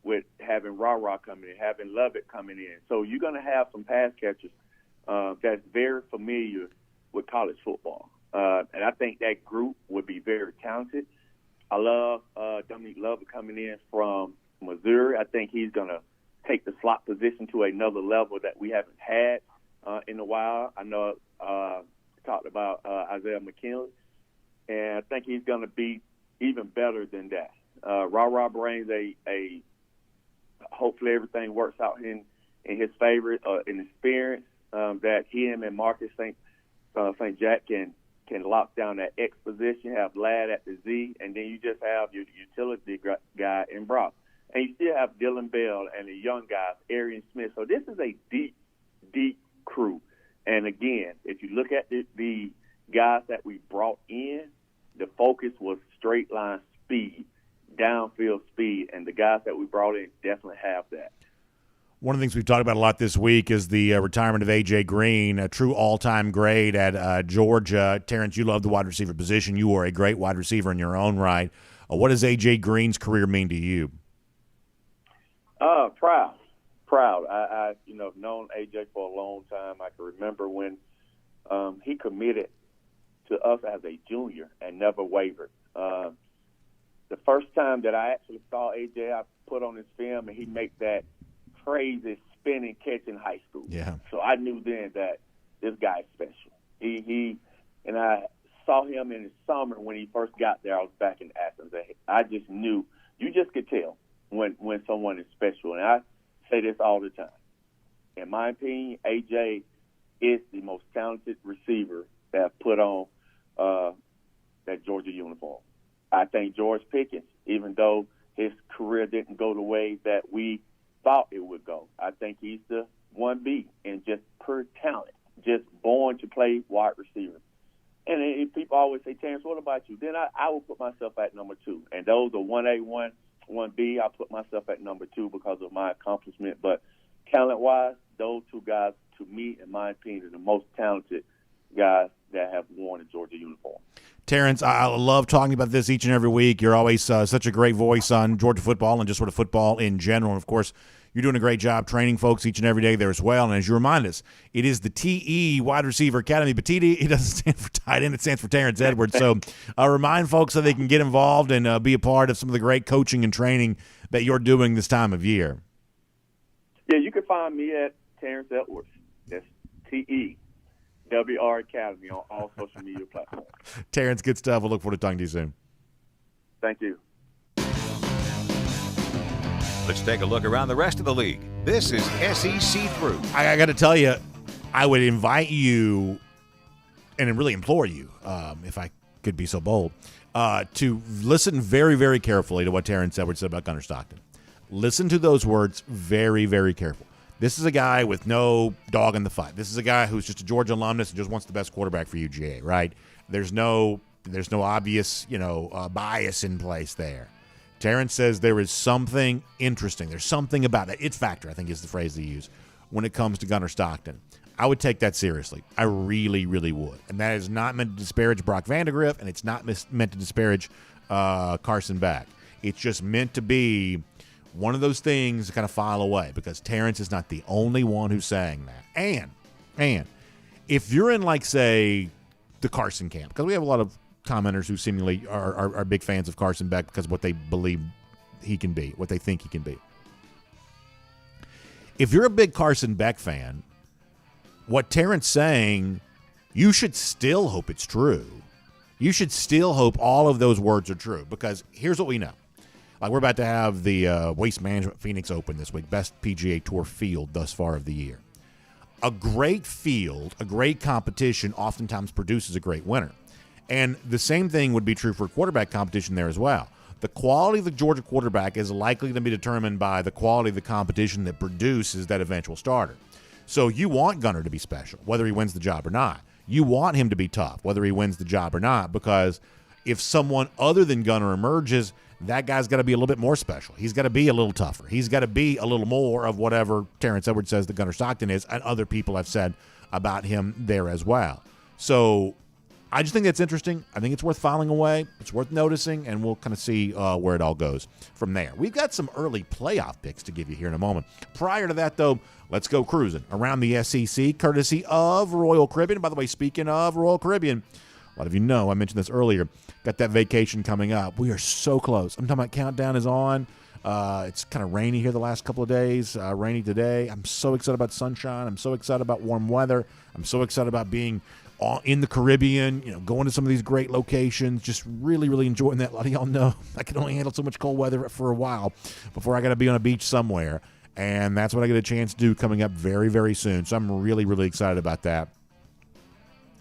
with having Ra coming in, having Lovett coming in. So you're going to have some pass catchers that's very familiar with college football. And I think that group would be very talented. I love Dominic Lovett coming in from Missouri. I think he's going to take the slot position to another level that we haven't had in a while. I know talked about Isaiah McKinley, and I think he's going to be even better than that. Ra brings a hopefully everything works out in his favor, in experience that him and Marcus St. Jack can lock down that X position, have Ladd at the Z, and then you just have your utility guy in Brock. And you still have Dylan Bell and the young guys, Arian Smith. So this is a deep, deep crew. And again, if you look at the guys that we brought in, the focus was straight line speed, downfield speed, and the guys that we brought in definitely have that. One of the things we've talked about a lot this week is the retirement of A.J. Green, a true all-time great at Georgia. Terrence, you love the wide receiver position. You are a great wide receiver in your own right. What does A.J. Green's career mean to you? Proud. I've known A.J. for a long time. I can remember when he committed to us as a junior and never wavered. The first time that I actually saw A.J., I put on his film, and he made that crazy spinning catch in high school. Yeah. So I knew then that this guy's special. And I saw him in the summer when he first got there. I was back in Athens. I just knew, you just could tell when someone is special. And I say this all the time. In my opinion, AJ is the most talented receiver that put on that Georgia uniform. I think George Pickens, even though his career didn't go the way that we thought it would go, I think he's the 1B and just pure talent, just born to play wide receiver. And if people always say, Terrence, what about you? Then I will put myself at number 2. And those are 1A, 1B. I put myself at number 2 because of my accomplishment. But talent-wise, those two guys, to me, in my opinion, are the most talented guys that have worn a Georgia uniform. Terrence, I love talking about this each and every week. You're always such a great voice on Georgia football and just sort of football in general. And, of course, you're doing a great job training folks each and every day there as well. And as you remind us, it is the TE Wide Receiver Academy. But TE, it doesn't stand for tight end. It stands for Terrence Edwards. So remind folks so they can get involved and be a part of some of the great coaching and training that you're doing this time of year. Yeah, you can find me at Terrence Edwards. That's TE WR Academy on all social media platforms. Terrence, good stuff. We'll look forward to talking to you soon. Thank you. Let's take a look around the rest of the league. This is SEC Through. I got to tell you, I would invite you and really implore you, if I could be so bold, to listen very, very carefully to what Terrence Edwards said about Gunnar Stockton. Listen to those words very, very careful. This is a guy with no dog in the fight. This is a guy who's just a Georgia alumnus and just wants the best quarterback for UGA, right? There's no obvious, bias in place there. Terrence says there is something interesting. There's something about that. It factor, I think, is the phrase they use when it comes to Gunnar Stockton. I would take that seriously. I really, really would. And that is not meant to disparage Brock Vandegrift, and it's not meant to disparage Carson Beck. It's just meant to be one of those things to kind of file away because Terrence is not the only one who's saying that. And if you're in, like, say, the Carson camp, because we have a lot of commenters who seemingly are big fans of Carson Beck because of what they believe he can be, what they think he can be. If you're a big Carson Beck fan, what Terrence saying, you should still hope it's true. You should still hope all of those words are true because here's what we know. Like, we're about to have the Waste Management Phoenix Open this week, best PGA Tour field thus far of the year. A great field, a great competition oftentimes produces a great winner. And the same thing would be true for quarterback competition there as well. The quality of the Georgia quarterback is likely to be determined by the quality of the competition that produces that eventual starter. So you want Gunnar to be special, whether he wins the job or not. You want him to be tough, whether he wins the job or not, because if someone other than Gunnar emerges, that guy's got to be a little bit more special. He's got to be a little tougher. He's got to be a little more of whatever Terrence Edwards says that Gunnar Stockton is, and other people have said about him there as well. So I just think that's interesting. I think it's worth filing away. It's worth noticing, and we'll kind of see where it all goes from there. We've got some early playoff picks to give you here in a moment. Prior to that, though, let's go cruising around the SEC, courtesy of Royal Caribbean. By the way, speaking of Royal Caribbean, a lot of you know, I mentioned this earlier, got that vacation coming up. We are so close. I'm talking about countdown is on. It's kind of rainy here the last couple of days, rainy today. I'm so excited about sunshine. I'm so excited about warm weather. I'm so excited about being in the Caribbean, going to some of these great locations, just really, really enjoying that. A lot of y'all know I can only handle so much cold weather for a while before I got to be on a beach somewhere. And that's what I get a chance to do coming up very, very soon. So I'm really, really excited about that.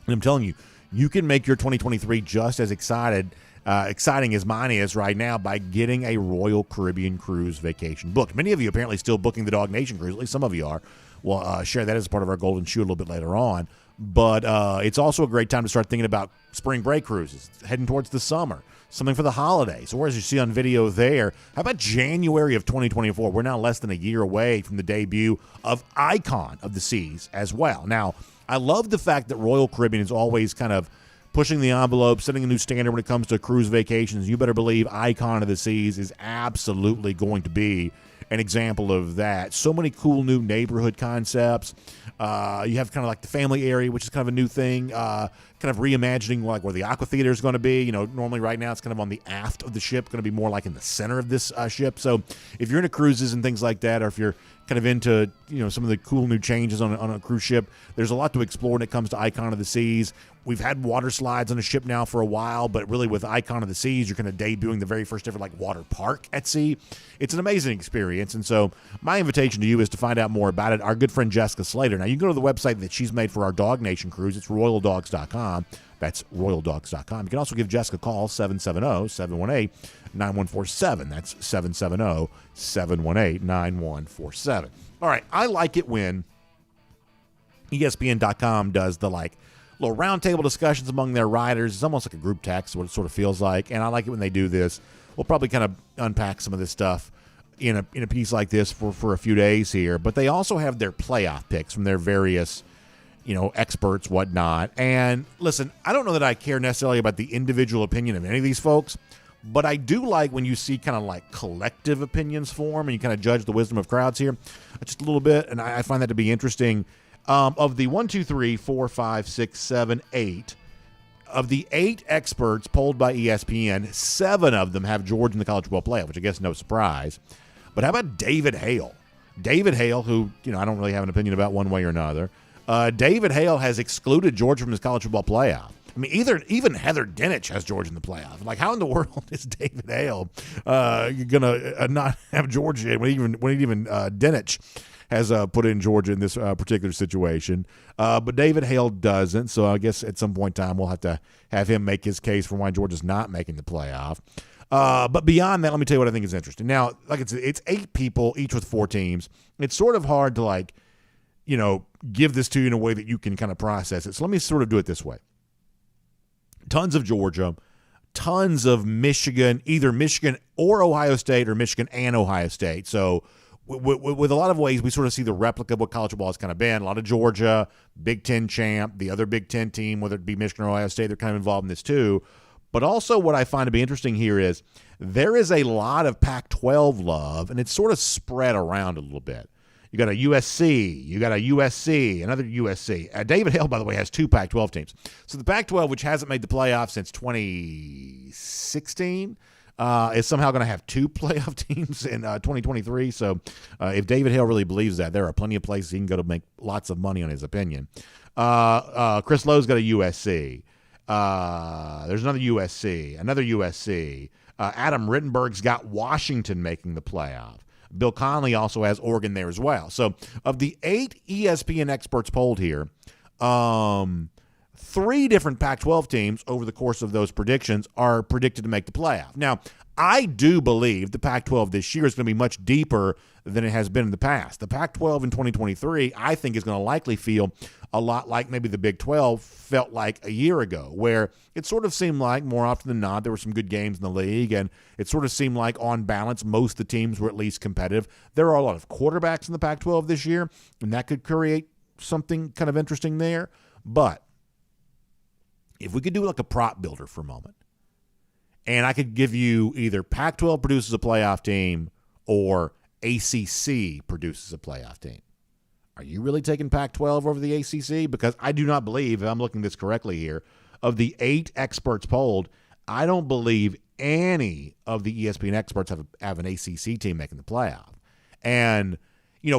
And I'm telling you, you can make your 2023 just as exciting as mine is right now by getting a Royal Caribbean cruise vacation booked. Many of you apparently still booking the DawgNation cruise. At least some of you are. We'll share that as part of our Golden Shoe a little bit later on. But it's also a great time to start thinking about spring break cruises, heading towards the summer, something for the holidays. Or as you see on video there, how about January of 2024? We're now less than a year away from the debut of Icon of the Seas as well. Now, I love the fact that Royal Caribbean is always kind of pushing the envelope, setting a new standard when it comes to cruise vacations. You better believe Icon of the Seas is absolutely going to be an example of that. So many cool new neighborhood concepts. You have kind of like the family area, which is kind of a new thing, kind of reimagining like where the aqua theater is going to be. Normally right now it's kind of on the aft of the ship, going to be more like in the center of this ship. So if you're into cruises and things like that, or if you're kind of into some of the cool new changes on a cruise ship. There's a lot to explore when it comes to Icon of the Seas. We've had water slides on a ship now for a while, but really with Icon of the Seas, you're kind of debuting the very first ever water park at sea. It's an amazing experience, and so my invitation to you is to find out more about it. Our good friend Jessica Slater. Now, you can go to the website that she's made for our DawgNation cruise. It's royaldogs.com. That's royaldogs.com. You can also give Jessica a call, 770-718-9147. That's 770-718-9147. All right, I like it when ESPN.com does the little roundtable discussions among their writers. It's almost like a group text, what it sort of feels like, and I like it when they do this. We'll probably kind of unpack some of this stuff in a piece like this for a few days here, but they also have their playoff picks from their various experts, whatnot. And listen, I don't know that I care necessarily about the individual opinion of any of these folks, but I do like when you see kind of collective opinions form and you kind of judge the wisdom of crowds here just a little bit, and I find that to be interesting. Of the 1, 2, 3, 4, 5, 6, 7, 8, of the 8 experts polled by ESPN, 7 of them have Georgia in the college football playoff, which I guess no surprise. But how about David Hale? David Hale, who I don't really have an opinion about one way or another. David Hale has excluded Georgia from his college football playoff. I mean, even Heather Dinich has Georgia in the playoff. How in the world is David Hale gonna not have Georgia when even Dinich has put in Georgia in this particular situation? But David Hale doesn't, so I guess at some point in time we'll have to have him make his case for why Georgia's not making the playoff. But beyond that, let me tell you what I think is interesting. Now, it's 8 people, each with 4 teams. It's sort of hard to give this to you in a way that you can kind of process it. So let me sort of do it this way. Tons of Georgia, tons of Michigan, either Michigan or Ohio State or Michigan and Ohio State. So with a lot of ways, we sort of see the replica of what college football has kind of been. A lot of Georgia, Big Ten champ, the other Big Ten team, whether it be Michigan or Ohio State, they're kind of involved in this too. But also what I find to be interesting here is there is a lot of Pac-12 love, and it's sort of spread around a little bit. You got a USC, you got a USC, another USC. David Hale, by the way, has 2 Pac-12 teams. So the Pac-12, which hasn't made the playoffs since 2016, is somehow going to have 2 playoff teams in 2023. So if David Hale really believes that, there are plenty of places he can go to make lots of money on his opinion. Chris Lowe's got a USC. There's another USC. Adam Rittenberg's got Washington making the playoff. Bill Conley also has Oregon there as well. So of the 8 ESPN experts polled here, 3 different Pac-12 teams over the course of those predictions are predicted to make the playoff. Now, I do believe the Pac-12 this year is going to be much deeper than it has been in the past. The Pac-12 in 2023, I think, is going to likely feel a lot like maybe the Big 12 felt like a year ago, where it sort of seemed like more often than not there were some good games in the league, and it sort of seemed like on balance most of the teams were at least competitive. There are a lot of quarterbacks in the Pac-12 this year, and that could create something kind of interesting there. But if we could do like a prop builder for a moment, and I could give you either Pac-12 produces a playoff team or ACC produces a playoff team. Are you really taking Pac-12 over the ACC? Because I do not believe, if I'm looking at this correctly here, of the 8 experts polled, I don't believe any of the ESPN experts have an ACC team making the playoff. And,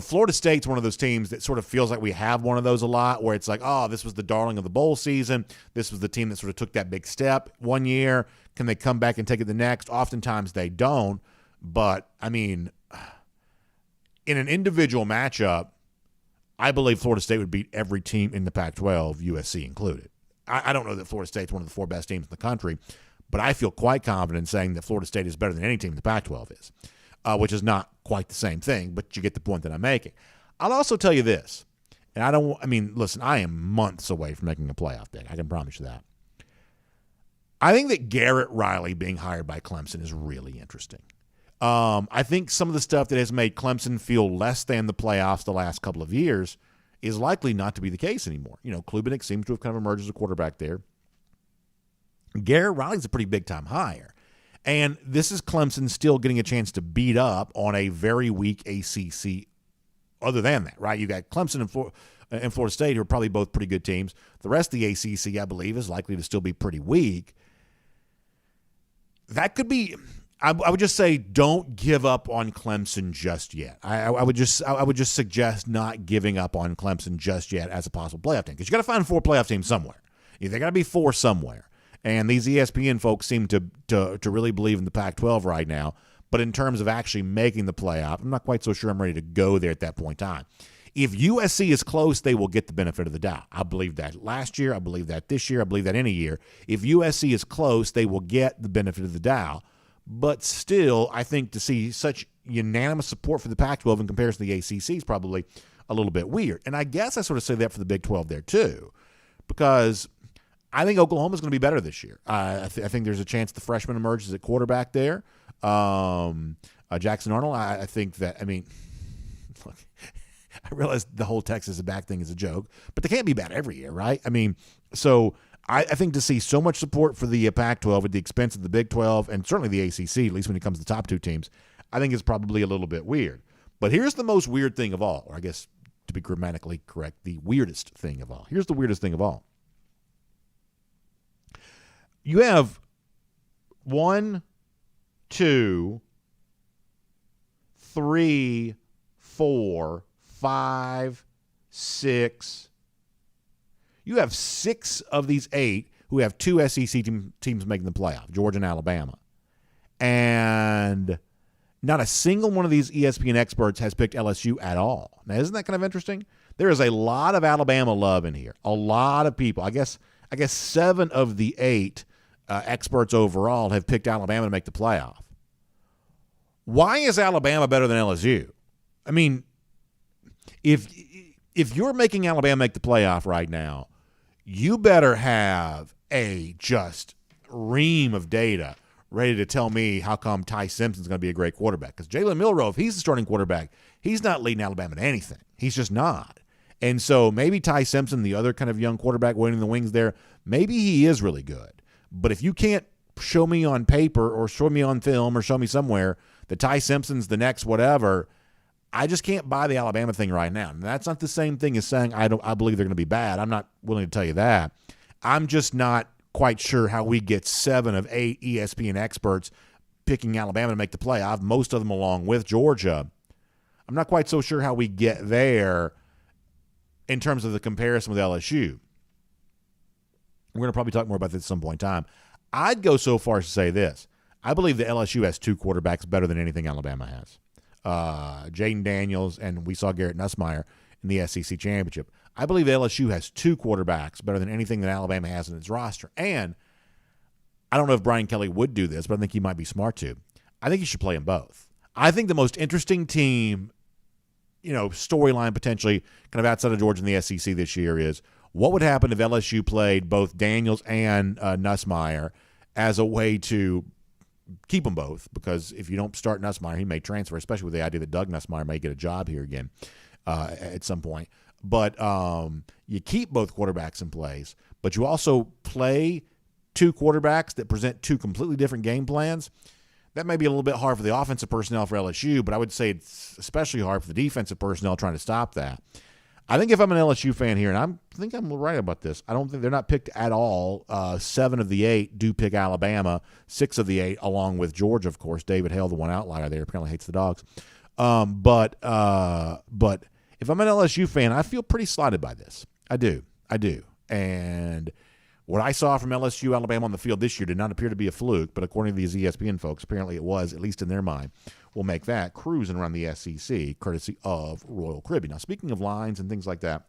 Florida State's one of those teams that sort of feels like we have one of those a lot, where it's like, oh, this was the darling of the bowl season. This was the team that sort of took that big step one year. Can they come back and take it the next? Oftentimes they don't. But, in an individual matchup, I believe Florida State would beat every team in the Pac-12, USC included. I don't know that Florida State's one of the 4 best teams in the country, but I feel quite confident in saying that Florida State is better than any team in the Pac-12 is, which is not quite the same thing, but you get the point that I'm making. I'll also tell you this, and listen, I am months away from making a playoff pick. I can promise you that. I think that Garrett Riley being hired by Clemson is really interesting. I think some of the stuff that has made Clemson feel less than the playoffs the last couple of years is likely not to be the case anymore. Klubenik seems to have kind of emerged as a quarterback there. Garrett Riley's a pretty big-time hire. And this is Clemson still getting a chance to beat up on a very weak ACC other than that, right? You got Clemson and Florida State, who are probably both pretty good teams. The rest of the ACC, I believe, is likely to still be pretty weak. That could be – I would just say don't give up on Clemson just yet. I would just suggest not giving up on Clemson just yet as a possible playoff team, because you got to find 4 playoff teams somewhere. They got to be 4 somewhere. And these ESPN folks seem to really believe in the Pac-12 right now. But in terms of actually making the playoff, I'm not quite so sure I'm ready to go there at that point in time. If USC is close, they will get the benefit of the doubt. I believe that last year. I believe that this year. I believe that any year. If USC is close, they will get the benefit of the doubt. But still, I think to see such unanimous support for the Pac-12 in comparison to the ACC is probably a little bit weird. And I guess I sort of say that for the Big 12 there too, because I think Oklahoma's going to be better this year. I think there's a chance the freshman emerges at quarterback there. Jackson Arnold, I think that, look, I realize the whole Texas is back thing is a joke, but they can't be bad every year, right? So I think to see so much support for the Pac-12 at the expense of the Big 12 and certainly the ACC, at least when it comes to the top 2 teams, I think is probably a little bit weird. But here's the most weird thing of all, or I guess to be grammatically correct, the weirdest thing of all. Here's the weirdest thing of all. You have 1, 2, 3, 4, 5, 6. You have 6 of these 8 who have 2 SEC teams making the playoff, Georgia and Alabama. And not a single one of these ESPN experts has picked LSU at all. Now, isn't that kind of interesting? There is a lot of Alabama love in here. A lot of people. I guess 7 of the 8 experts overall have picked Alabama to make the playoff. Why is Alabama better than LSU? If you're making Alabama make the playoff right now, you better have a just ream of data ready to tell me how come Ty Simpson's going to be a great quarterback. Because Jalen Milroe, if he's the starting quarterback, he's not leading Alabama to anything. He's just not. And so maybe Ty Simpson, the other kind of young quarterback waiting in the wings there, maybe he is really good. But if you can't show me on paper or show me on film or show me somewhere that Ty Simpson's the next whatever, I just can't buy the Alabama thing right now. And that's not the same thing as saying I believe they're going to be bad. I'm not willing to tell you that. I'm just not quite sure how we get 7 of 8 ESPN experts picking Alabama to make the playoff, most of them along with Georgia. I'm not quite so sure how we get there in terms of the comparison with LSU. We're going to probably talk more about this at some point in time. I'd go so far as to say this. I believe that LSU has 2 quarterbacks better than anything Alabama has. Jaden Daniels, and we saw Garrett Nussmeier in the SEC championship. I believe LSU has 2 quarterbacks better than anything that Alabama has in its roster. And I don't know if Brian Kelly would do this, but I think he might be smart to. I think he should play them both. I think the most interesting team, storyline potentially kind of outside of Georgia in the SEC this year is what would happen if LSU played both Daniels and Nussmeier as a way to keep them both, because if you don't start Nussmeier, he may transfer, especially with the idea that Doug Nussmeier may get a job here again at some point. But you keep both quarterbacks in place, but you also play 2 quarterbacks that present 2 completely different game plans. That may be a little bit hard for the offensive personnel for LSU, but I would say it's especially hard for the defensive personnel trying to stop that. I think if I'm an LSU fan here, and I think I'm right about this, I don't think they're not picked at all. 7 of the 8 do pick Alabama, 6 of the 8 along with Georgia, of course. David Hale, the one outlier there, apparently hates the Dogs. But if I'm an LSU fan, I feel pretty slighted by this. I do. And what I saw from LSU, Alabama on the field this year did not appear to be a fluke, but according to these ESPN folks, apparently it was, at least in their mind. Will make that cruising around the SEC, courtesy of Royal Kirby. Now, speaking of lines and things like that,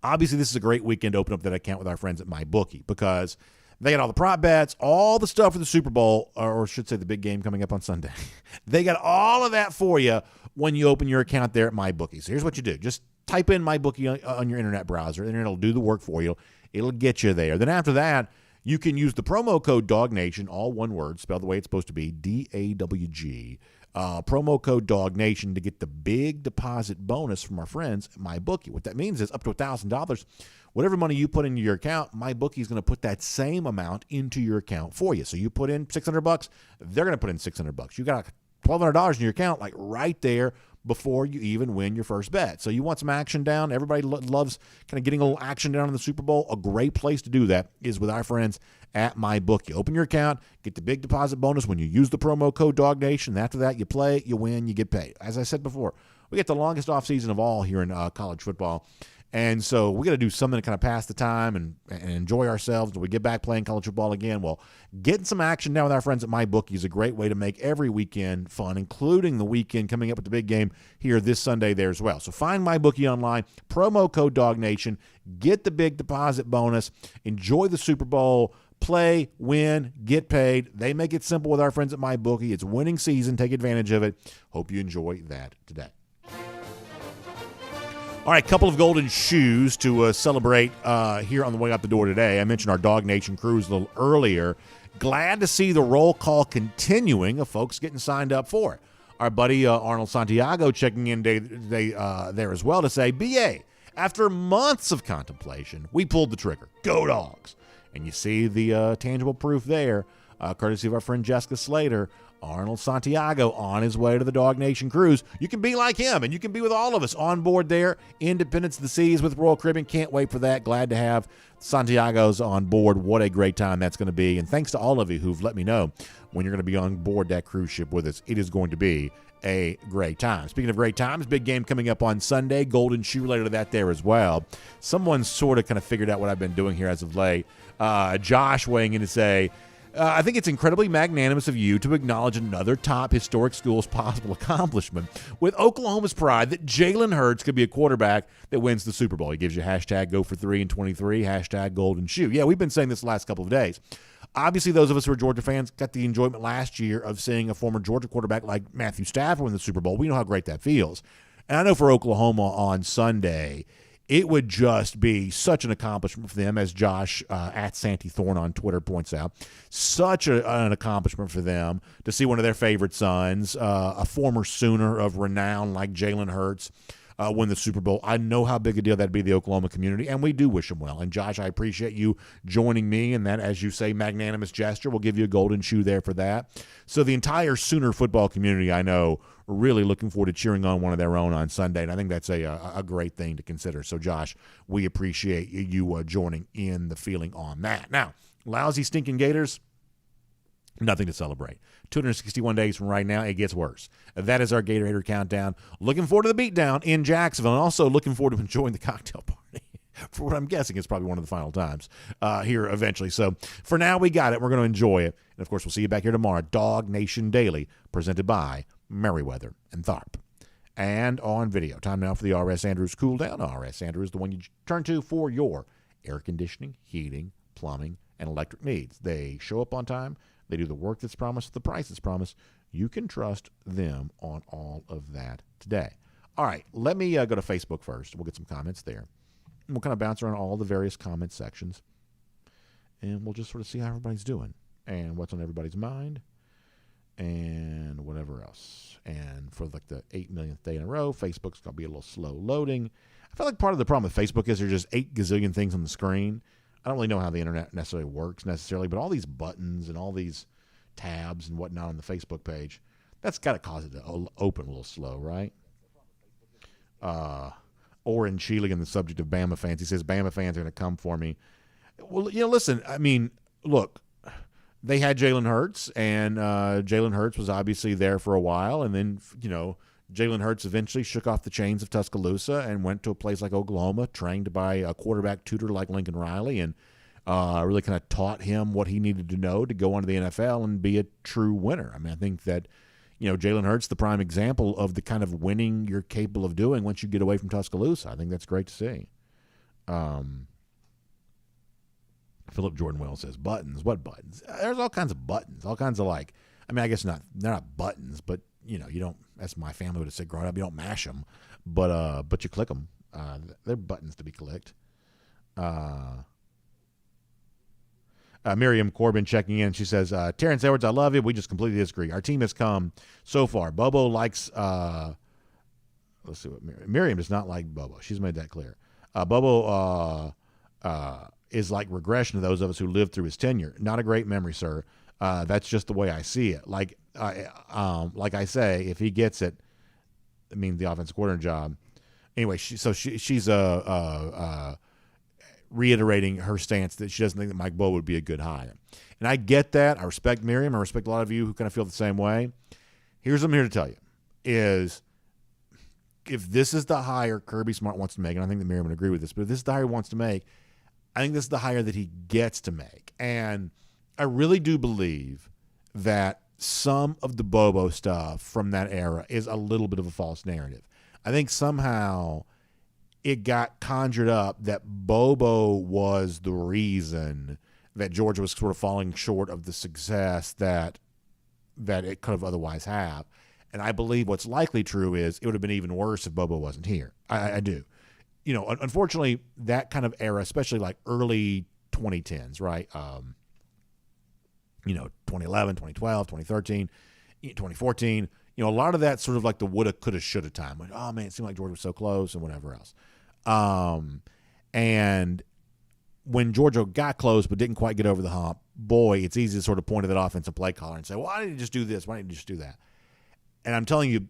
obviously this is a great weekend to open up that account with our friends at MyBookie, because they got all the prop bets, all the stuff for the Super Bowl, or I should say the big game coming up on Sunday. They got all of that for you when you open your account there at MyBookie. So here's what you do. Just type in MyBookie on your internet browser, and it'll do the work for you. It'll get you there. Then after that, you can use the promo code DawgNation, all one word, spelled the way it's supposed to be, DAWG. Promo code DawgNation to get the big deposit bonus from our friends at MyBookie. What that means is up to $1,000. Whatever money you put into your account, MyBookie is going to put that same amount into your account for you. So you put in $600, they're going to put in $600. You got $1,200 in your account, like right there. before you even win your first bet. So you want some action down. Everybody loves kind of getting a little action down in the Super Bowl. A great place to do that is with our friends at MyBookie. Open your account, get the big deposit bonus when you use the promo code DawgNation. After that, you play, you win, you get paid. As I said before, we get the longest offseason of all here in college football. And so we got to do something to kind of pass the time and enjoy ourselves until we get back playing college football again. Well, getting some action down with our friends at MyBookie is a great way to make every weekend fun, including the weekend coming up with the big game here this Sunday there as well. So find MyBookie online, promo code DawgNation, get the big deposit bonus, enjoy the Super Bowl, play, win, get paid. They make it simple with our friends at MyBookie. It's winning season. Take advantage of it. Hope you enjoy that today. All right, couple of golden shoes to celebrate here on the way out the door today. I mentioned our DawgNation cruise a little earlier. Glad to see the roll call continuing of folks getting signed up for it. Our buddy Arnold Santiago checking in there as well to say, BA, after months of contemplation, we pulled the trigger. Go Dogs. And you see the tangible proof there, courtesy of our friend Jessica Slater. Arnold Santiago on his way to the DawgNation cruise. You can be like him, and you can be with all of us on board there. Independence of the Seas with Royal Caribbean. Can't wait for that. Glad to have Santiago's on board. What a great time that's going to be. And thanks to all of you who've let me know when you're going to be on board that cruise ship with us. It is going to be a great time. Speaking of great times, big game coming up on Sunday. Golden shoe related to that there as well. Someone sort of kind of figured out what I've been doing here as of late. Josh weighing in to say, I think it's incredibly magnanimous of you to acknowledge another top historic school's possible accomplishment with Oklahoma's pride that Jalen Hurts could be a quarterback that wins the Super Bowl. He gives you hashtag go for 3 in 23, hashtag golden shoe. Yeah, we've been saying this the last couple of days. Obviously, those of us who are Georgia fans got the enjoyment last year of seeing a former Georgia quarterback like Matthew Stafford win the Super Bowl. We know how great that feels. And I know for Oklahoma on Sunday, it would just be such an accomplishment for them, as Josh at Santy Thorne on Twitter points out. Such an accomplishment for them to see one of their favorite sons, a former Sooner of renown like Jalen Hurts, win the Super Bowl. I know how big a deal that'd be to the Oklahoma community, and we do wish them well. And Josh, I appreciate you joining me in that, as you say, magnanimous gesture. We'll give you a golden shoe there for that. So the entire Sooner football community, I know, really looking forward to cheering on one of their own on Sunday, and I think that's a great thing to consider. So, Josh, we appreciate you joining in the feeling on that. Now, lousy, stinking Gators, nothing to celebrate. 261 days from right now, it gets worse. That is our Gator Hater Countdown. Looking forward to the beatdown in Jacksonville, and also looking forward to enjoying the cocktail party for what I'm guessing is probably one of the final times here eventually. So, for now, we got it. We're going to enjoy it. And, of course, we'll see you back here tomorrow. DawgNation Daily, presented by Meriwether and Tharp. And on video. Time now for the R.S. Andrews Cool Down. R.S. Andrews, the one you turn to for your air conditioning, heating, plumbing, and electric needs. They show up on time. They do the work that's promised, the price that's promised. You can trust them on all of that today. All right, let me go to Facebook first. We'll get some comments there. And we'll kind of bounce around all the various comment sections. And we'll just sort of see how everybody's doing and what's on everybody's mind and whatever else. And for like the 8 millionth day in a row, Facebook's going to be a little slow loading. I feel like part of the problem with Facebook is there's just 8 gazillion things on the screen. I don't really know how the internet necessarily works necessarily, but all these buttons and all these tabs and whatnot on the Facebook page, that's got to cause it to open a little slow, right? Oren Sheely on the subject of Bama fans. He says, Bama fans are going to come for me. Well, listen, I mean, look, they had Jalen Hurts, and Jalen Hurts was obviously there for a while, and then, Jalen Hurts eventually shook off the chains of Tuscaloosa and went to a place like Oklahoma, trained by a quarterback tutor like Lincoln Riley, and really kind of taught him what he needed to know to go onto the NFL and be a true winner. I mean, I think that, Jalen Hurts, the prime example of the kind of winning you're capable of doing once you get away from Tuscaloosa. I think that's great to see. Philip Jordan Wells says, buttons. What buttons? There's all kinds of buttons, all kinds of they're not buttons, but, you don't, as my family would have said growing up, you don't mash them, but you click them. They're buttons to be clicked. Miriam Corbin checking in. She says, Terrence Edwards, I love you. We just completely disagree. Our team has come so far. Bobo likes, let's see what Miriam does not like Bobo. She's made that clear. Bobo is like regression to those of us who lived through his tenure. Not a great memory, sir. That's just the way I see it. Like I say, if he gets it, the offensive coordinator job. Anyway, she's reiterating her stance that she doesn't think that Mike Bobo would be a good hire. And I get that. I respect Miriam. I respect a lot of you who kind of feel the same way. Here's what I'm here to tell you is if this is the hire Kirby Smart wants to make, and I think that Miriam would agree with this, but if this is the hire he wants to make, I think this is the hire that he gets to make. And I really do believe that some of the Bobo stuff from that era is a little bit of a false narrative. I think somehow it got conjured up that Bobo was the reason that Georgia was sort of falling short of the success that it could have otherwise have. And I believe what's likely true is it would have been even worse if Bobo wasn't here. I do. Unfortunately, that kind of era, especially like early 2010s, right? 2011, 2012, 2013, 2014, a lot of that sort of like the woulda, coulda, shoulda time. Like, oh, man, it seemed like Georgia was so close and whatever else. And when Georgia got close but didn't quite get over the hump, boy, it's easy to sort of point to that offensive play caller and say, well, why didn't you just do this? Why didn't you just do that? And I'm telling you,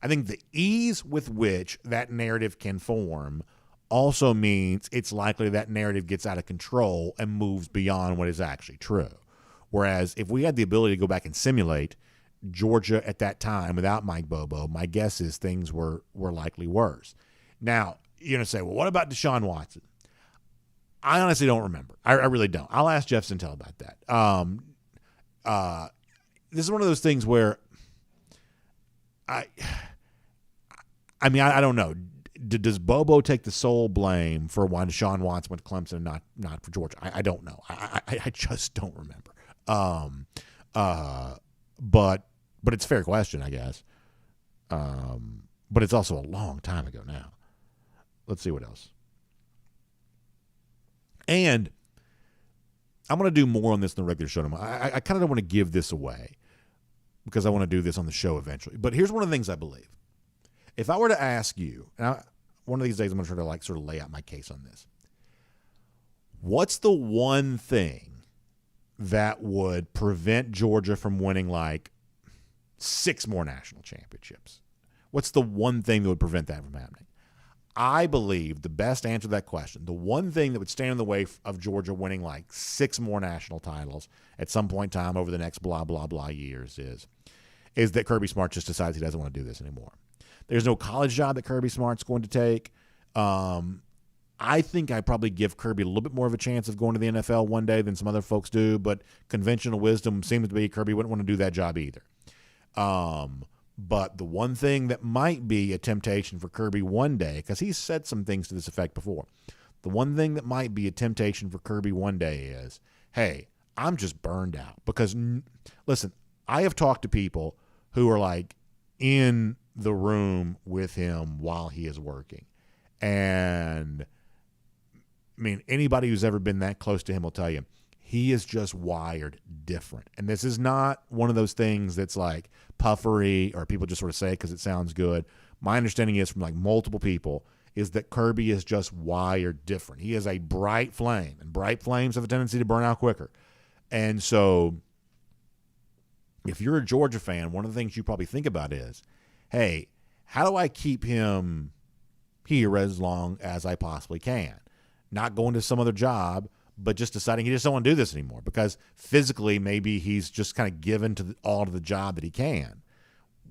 I think the ease with which that narrative can form also means it's likely that narrative gets out of control and moves beyond what is actually true. Whereas if we had the ability to go back and simulate Georgia at that time without Mike Bobo, my guess is things were likely worse. Now, you're going to say, well, what about Deshaun Watson? I honestly don't remember. I really don't. I'll ask Jeff Sintel about that. This is one of those things where I don't know. Does Bobo take the sole blame for why Deshaun Watson went to Clemson and not for Georgia? I don't know. I just don't remember. But it's a fair question, I guess. But it's also a long time ago now. Let's see what else. And I'm going to do more on this in the regular show. I kind of don't want to give this away because I want to do this on the show eventually. But here's one of the things I believe. If I were to ask you, and one of these days I'm going to try to sort of lay out my case on this. What's the one thing that would prevent Georgia from winning 6 more national championships? What's the one thing that would prevent that from happening? I believe the best answer to that question, the one thing that would stand in the way of Georgia winning 6 more national titles at some point in time over the next blah, blah, blah years is that Kirby Smart just decides he doesn't want to do this anymore. There's no college job that Kirby Smart's going to take. I think I probably give Kirby a little bit more of a chance of going to the NFL one day than some other folks do, but conventional wisdom seems to be Kirby wouldn't want to do that job either. But the one thing that might be a temptation for Kirby one day, because he's said some things to this effect before, the one thing that might be a temptation for Kirby one day is, hey, I'm just burned out. Because, listen, I have talked to people who are in the room with him while he is working. And, anybody who's ever been that close to him will tell you, he is just wired different. And this is not one of those things that's puffery or people just sort of say it because it sounds good. My understanding is from multiple people is that Kirby is just wired different. He is a bright flame, and bright flames have a tendency to burn out quicker. And so if you're a Georgia fan, one of the things you probably think about is, hey, how do I keep him here as long as I possibly can? Not going to some other job, but just deciding he just don't want to do this anymore because physically maybe he's just kind of given to all to the job that he can.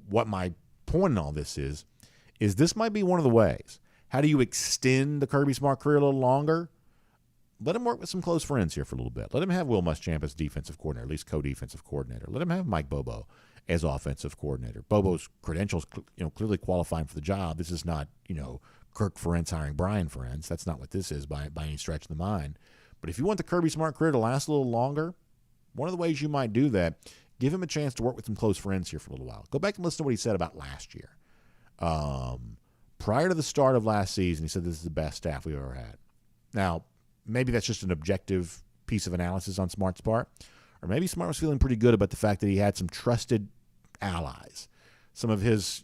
What my point in all this is this might be one of the ways. How do you extend the Kirby Smart career a little longer? Let him work with some close friends here for a little bit. Let him have Will Muschamp as defensive coordinator, at least co-defensive coordinator. Let him have Mike Bobo as offensive coordinator. Bobo's credentials, clearly qualifying for the job. This is not, Kirk Ferentz hiring Brian Ferentz. That's not what this is by any stretch of the mind. But if you want the Kirby Smart career to last a little longer, one of the ways you might do that, give him a chance to work with some close friends here for a little while. Go back and listen to what he said about last year. Prior to the start of last season, he said this is the best staff we've ever had. Now, maybe that's just an objective piece of analysis on Smart's part, or maybe Smart was feeling pretty good about the fact that he had some trusted allies, some of his,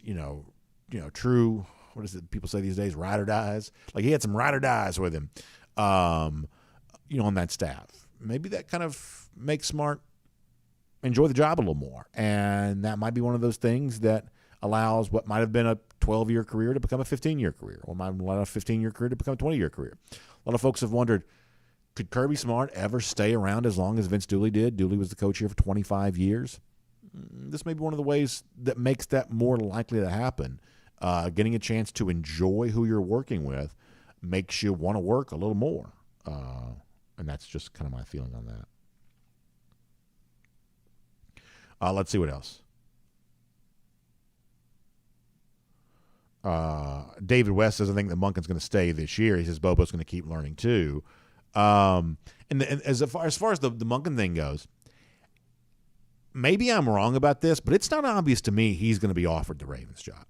true, what is it people say these days, ride or dies? He had some ride or dies with him. On that staff. Maybe that kind of makes Smart enjoy the job a little more. And that might be one of those things that allows what might have been a 12-year career to become a 15-year career, or might allow a 15-year career to become a 20-year career. A lot of folks have wondered, could Kirby Smart ever stay around as long as Vince Dooley did? Dooley was the coach here for 25 years. This may be one of the ways that makes that more likely to happen. Getting a chance to enjoy who you're working with makes you want to work a little more. And that's just kind of my feeling on that. Let's see what else. David West says, I think that Monken's going to stay this year. He says Bobo's going to keep learning too. And as far as the Monken thing goes, maybe I'm wrong about this, but it's not obvious to me he's going to be offered the Ravens job.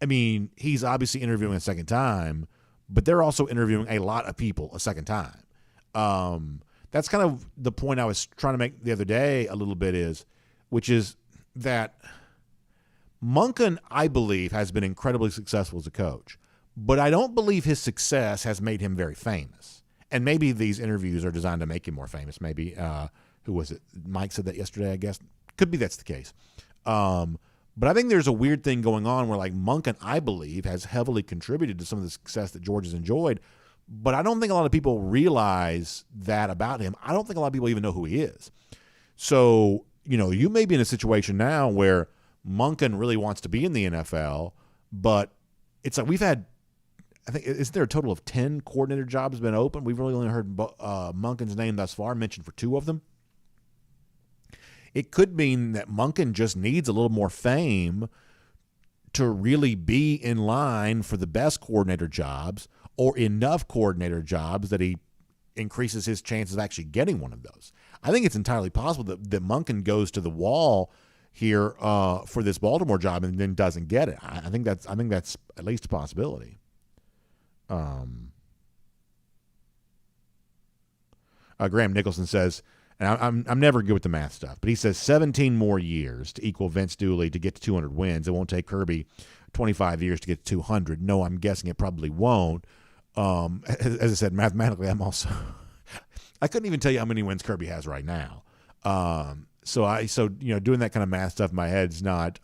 I mean, he's obviously interviewing a second time, but they're also interviewing a lot of people a second time. That's kind of the point I was trying to make the other day a little bit which is that Monken, I believe, has been incredibly successful as a coach, but I don't believe his success has made him very famous. And maybe these interviews are designed to make him more famous. Maybe, who was it? Mike said that yesterday, I guess. Could be that's the case. But I think there's a weird thing going on where, like, Monken, I believe, has heavily contributed to some of the success that Georgia's enjoyed, but I don't think a lot of people realize that about him. I don't think a lot of people even know who he is. So, you may be in a situation now where Monken really wants to be in the NFL, but it's like we've had, I think, isn't there a total of 10 coordinator jobs been open? We've really only heard Monken's name thus far mentioned for 2 of them. It could mean that Monken just needs a little more fame to really be in line for the best coordinator jobs, or enough coordinator jobs that he increases his chances of actually getting one of those. I think it's entirely possible that Monken goes to the wall here for this Baltimore job and then doesn't get it. I think that's at least a possibility. Graham Nicholson says, and I'm never good with the math stuff, but he says 17 more years to equal Vince Dooley to get to 200 wins. It won't take Kirby 25 years to get to 200. No, I'm guessing it probably won't. As I said, mathematically, I couldn't even tell you how many wins Kirby has right now. So doing that kind of math stuff in my head is not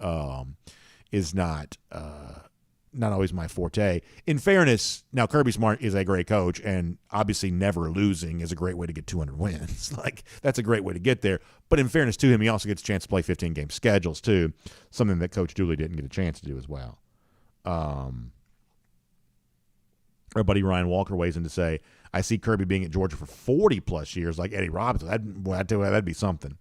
always my forte. In fairness, now Kirby Smart is a great coach, and obviously never losing is a great way to get 200 wins. Like, that's a great way to get there. But in fairness to him, he also gets a chance to play 15-game schedules too, something that Coach Dooley didn't get a chance to do as well. Our buddy Ryan Walker weighs in to say, I see Kirby being at Georgia for 40-plus years like Eddie Robinson. That'd be something.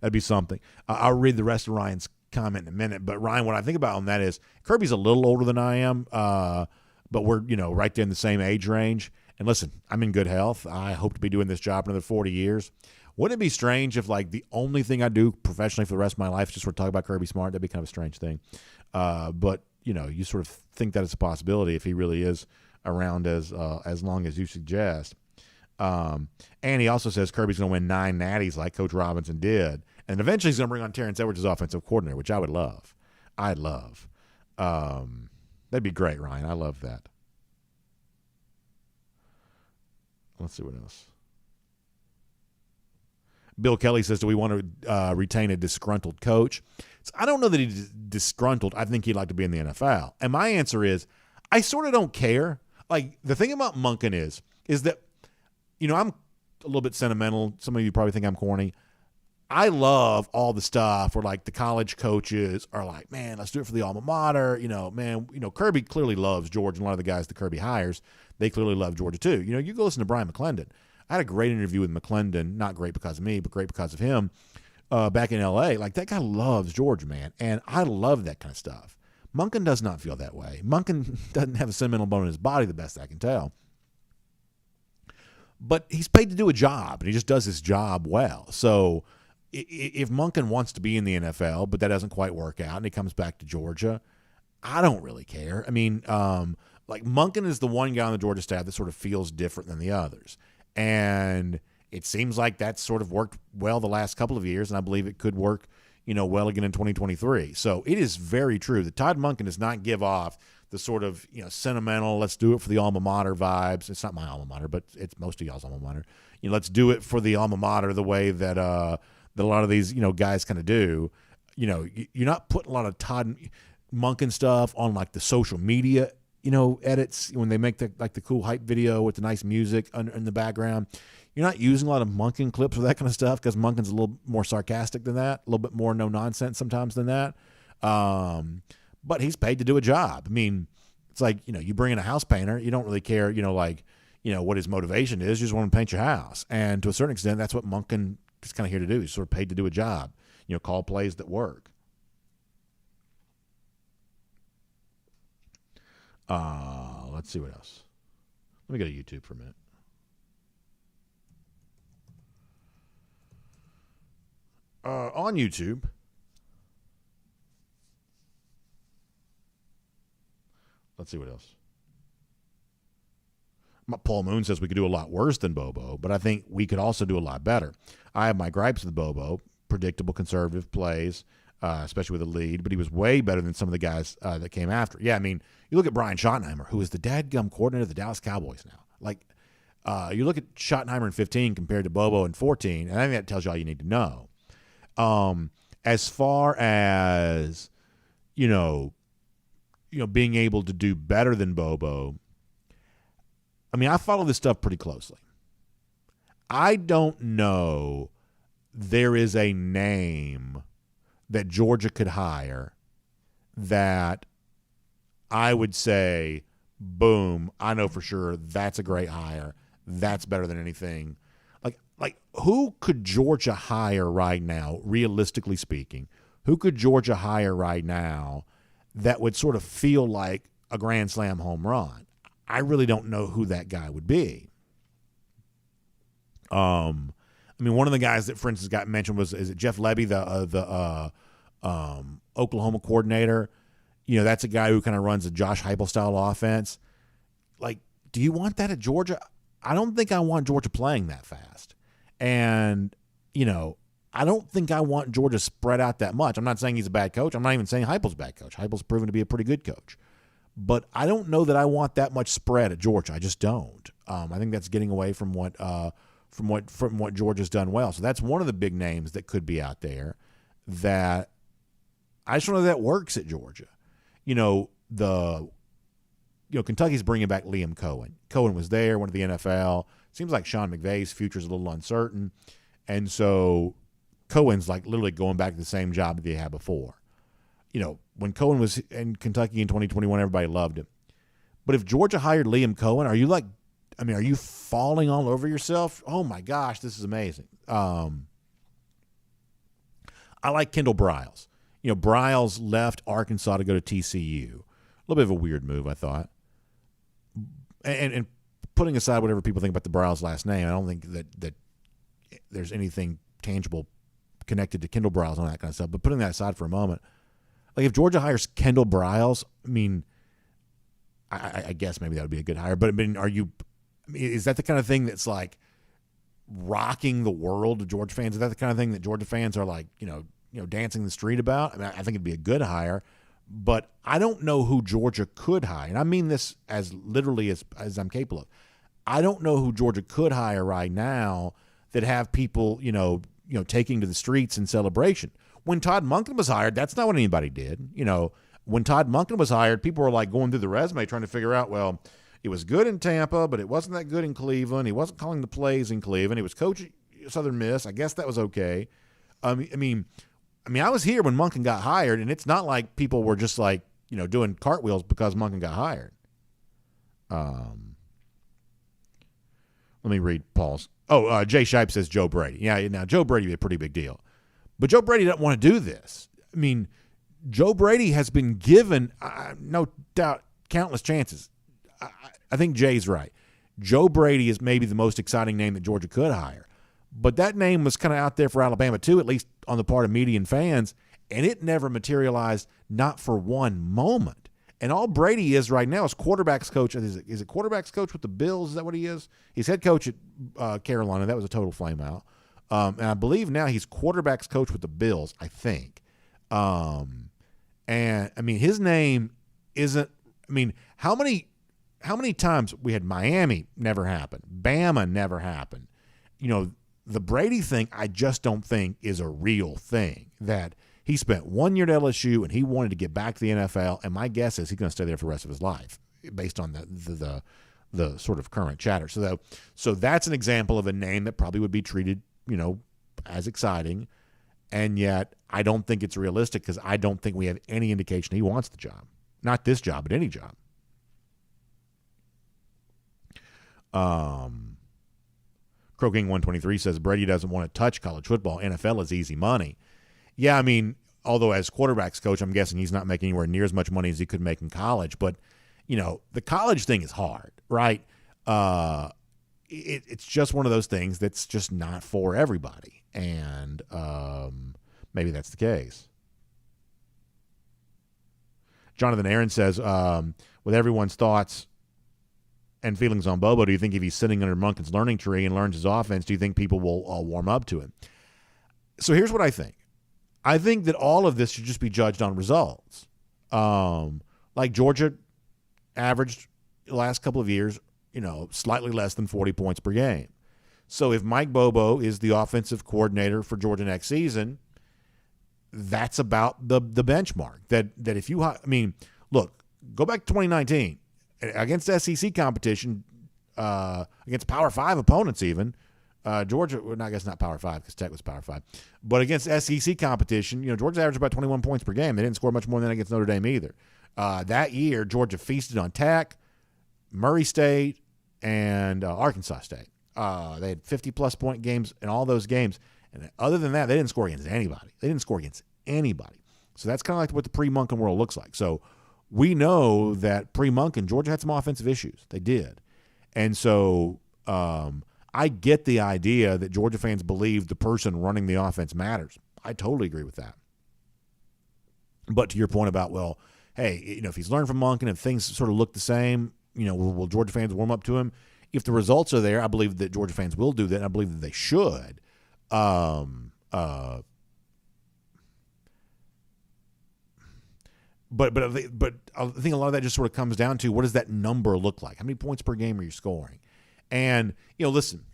That'd be something. I'll read the rest of Ryan's comment in a minute, but Ryan, what I think about on that is Kirby's a little older than I am, but we're right there in the same age range. And listen, I'm in good health. I hope to be doing this job for another 40 years. Wouldn't it be strange if, like, the only thing I do professionally for the rest of my life is just sort of talk about Kirby Smart? That'd be kind of a strange thing. But you sort of think that it's a possibility if he really is around as long as you suggest. And he also says Kirby's going to win 9 natties like Coach Robinson did. And eventually he's going to bring on Terrence Edwards as offensive coordinator, which I would love. I'd love. That'd be great, Ryan. I love that. Let's see what else. Bill Kelly says, do we want to retain a disgruntled coach? So I don't know that he's disgruntled. I think he'd like to be in the NFL. And my answer is, I sort of don't care. Like, the thing about Monken is that, I'm a little bit sentimental. Some of you probably think I'm corny. I love all the stuff where, like, the college coaches are like, man, let's do it for the alma mater. Kirby clearly loves Georgia, and a lot of the guys that Kirby hires, they clearly love Georgia too. You go listen to Brian McClendon. I had a great interview with McClendon, not great because of me, but great because of him, back in L.A. Like, that guy loves Georgia, man, and I love that kind of stuff. Monken does not feel that way. Monken doesn't have a sentimental bone in his body, the best I can tell. But he's paid to do a job, and he just does his job well. So if Monken wants to be in the NFL, but that doesn't quite work out, and he comes back to Georgia, I don't really care. I mean, like, Monken is the one guy on the Georgia staff that sort of feels different than the others. And it seems like that's sort of worked well the last couple of years, and I believe it could work, well again in 2023. So it is very true that Todd Monken does not give off the sort of, sentimental, let's do it for the alma mater vibes. It's not my alma mater, but it's most of y'all's alma mater. Let's do it for the alma mater the way that that a lot of these, guys kind of do. You're not putting a lot of Todd. Monken stuff on like the social media, edits when they make the cool hype video with the nice music in the background. You're not using a lot of Monken clips or that kind of stuff because Monken's a little more sarcastic than that, a little bit more no nonsense sometimes than that. But he's paid to do a job. I mean, it's like, you bring in a house painter, you don't really care, what his motivation is. You just want to paint your house. And to a certain extent, that's what Monken is kind of here to do. He's sort of paid to do a job, call plays that work. Let's see what else. Let me go to YouTube for a minute. On YouTube, let's see what else. Paul Moon says we could do a lot worse than Bobo, but I think we could also do a lot better. I have my gripes with Bobo, predictable conservative plays, especially with a lead, but he was way better than some of the guys that came after. Yeah, I mean, you look at Brian Schottenheimer, who is the dadgum coordinator of the Dallas Cowboys now. Like, you look at Schottenheimer in 15 compared to Bobo in 14, and I think that tells you all you need to know. As far as, being able to do better than Bobo, I mean, I follow this stuff pretty closely. I don't know there is a name that Georgia could hire that I would say, boom, I know for sure that's a great hire. That's better than anything. Like who could Georgia hire right now, realistically speaking? Who could Georgia hire right now that would sort of feel like a grand slam home run? I really don't know who that guy would be. I mean, one of the guys that, for instance, got mentioned is it Jeff Lebby, the Oklahoma coordinator? That's a guy who kind of runs a Josh Heupel style offense. Like, do you want that at Georgia? I don't think I want Georgia playing that fast. And, I don't think I want Georgia spread out that much. I'm not saying he's a bad coach. I'm not even saying Heupel's a bad coach. Heupel's proven to be a pretty good coach. But I don't know that I want that much spread at Georgia. I just don't. I think that's getting away from what Georgia's done well. So that's one of the big names that could be out there that I just don't know that works at Georgia. Kentucky's bringing back Liam Cohen. Cohen was there, went to the NFL. Seems like Sean McVay's future is a little uncertain. And so Cohen's like literally going back to the same job that they had before. When Cohen was in Kentucky in 2021, everybody loved him. But if Georgia hired Liam Cohen, are you falling all over yourself? Oh my gosh, this is amazing. I like Kendall Briles. Briles left Arkansas to go to TCU. A little bit of a weird move, I thought. And putting aside whatever people think about the Briles last name, I don't think that there's anything tangible connected to Kendall Briles and all that kind of stuff. But putting that aside for a moment, like if Georgia hires Kendall Briles, I mean, I guess maybe that would be a good hire. But I mean, is that the kind of thing that's like rocking the world of Georgia fans? Is that the kind of thing that Georgia fans are like, dancing the street about? I mean, I think it'd be a good hire, but I don't know who Georgia could hire. And I mean this as literally as I'm capable of. I don't know who Georgia could hire right now that have people, taking to the streets in celebration. When Todd Monken was hired, that's not what anybody did. When Todd Monken was hired, people were like going through the resume trying to figure out, well, it was good in Tampa, but it wasn't that good in Cleveland. He wasn't calling the plays in Cleveland. He was coaching Southern Miss. I guess that was okay. I mean, I was here when Monken got hired, and it's not like people were just like, doing cartwheels because Monken got hired. Let me read Paul's. Oh, Jay Shipe says Joe Brady. Yeah, now Joe Brady would be a pretty big deal. But Joe Brady doesn't want to do this. I mean, Joe Brady has been given, no doubt, countless chances. I think Jay's right. Joe Brady is maybe the most exciting name that Georgia could hire. But that name was kind of out there for Alabama too, at least on the part of media and fans, and it never materialized, not for one moment. And all Brady is right now is quarterback's coach. Is it quarterback's coach with the Bills? Is that what he is? He's head coach at Carolina. That was a total flame out. And I believe now he's quarterback's coach with the Bills, I think. And, I mean, his name isn't – I mean, how many times we had Miami never happened, Bama never happened. The Brady thing I just don't think is a real thing, that He spent 1 year at LSU, and he wanted to get back to the NFL, and my guess is he's going to stay there for the rest of his life based on the sort of current chatter. So that's an example of a name that probably would be treated, as exciting, and yet I don't think it's realistic because I don't think we have any indication he wants the job. Not this job, but any job. Croking 123 says Brady doesn't want to touch college football. NFL is easy money. Yeah, I mean, although as quarterbacks coach, I'm guessing he's not making anywhere near as much money as he could make in college. But, the college thing is hard, right? It's just one of those things that's just not for everybody. And maybe that's the case. Jonathan Aaron says, with everyone's thoughts and feelings on Bobo, do you think if he's sitting under Monken's learning tree and learns his offense, do you think people will warm up to him? So here's what I think. I think that all of this should just be judged on results. Like Georgia averaged the last couple of years, slightly less than 40 points per game. So if Mike Bobo is the offensive coordinator for Georgia next season, that's about the benchmark. That if you, look, go back to 2019 against SEC competition, against Power 5 opponents even. Georgia, well, I guess not Power 5 because Tech was Power 5, but against SEC competition, Georgia averaged about 21 points per game. They didn't score much more than that against Notre Dame either. That year, Georgia feasted on Tech, Murray State, and Arkansas State. They had 50-plus point games in all those games. And other than that, they didn't score against anybody. So that's kind of like what the pre-Monken world looks like. So we know that pre-Monken, Georgia had some offensive issues. They did. And so I get the idea that Georgia fans believe the person running the offense matters. I totally agree with that. But to your point about, well, hey, if he's learned from Monken and things sort of look the same, will Georgia fans warm up to him? If the results are there, I believe that Georgia fans will do that, and I believe that they should. But I think a lot of that just sort of comes down to what does that number look like? How many points per game are you scoring? And, listen,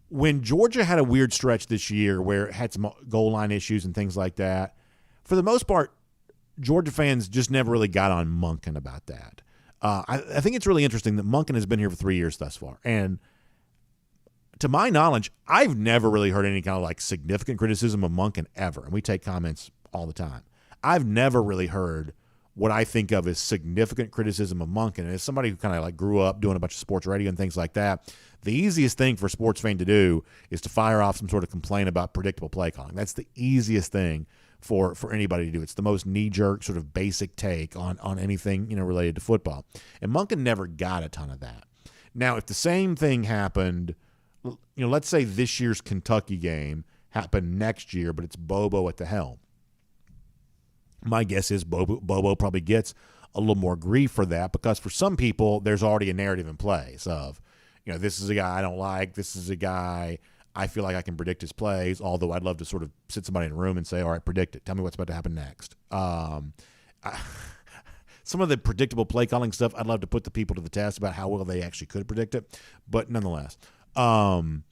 when Georgia had a weird stretch this year where it had some goal line issues and things like that, for the most part, Georgia fans just never really got on Monken about that. I think it's really interesting that Monken has been here for 3 years thus far. And to my knowledge, I've never really heard any kind of like significant criticism of Monken ever. And we take comments all the time. I've never really heard what I think of as significant criticism of Monken. And as somebody who kind of like grew up doing a bunch of sports radio and things like that, the easiest thing for a sports fan to do is to fire off some sort of complaint about predictable play calling. That's the easiest thing for anybody to do. It's the most knee-jerk sort of basic take on anything, related to football. And Monken never got a ton of that. Now, if the same thing happened, let's say this year's Kentucky game happened next year, but it's Bobo at the helm. My guess is Bobo probably gets a little more grief for that because for some people, there's already a narrative in place of, this is a guy I don't like. This is a guy I feel like I can predict his plays, although I'd love to sort of sit somebody in a room and say, all right, predict it. Tell me what's about to happen next. Some of the predictable play calling stuff, I'd love to put the people to the test about how well they actually could predict it. But nonetheless, so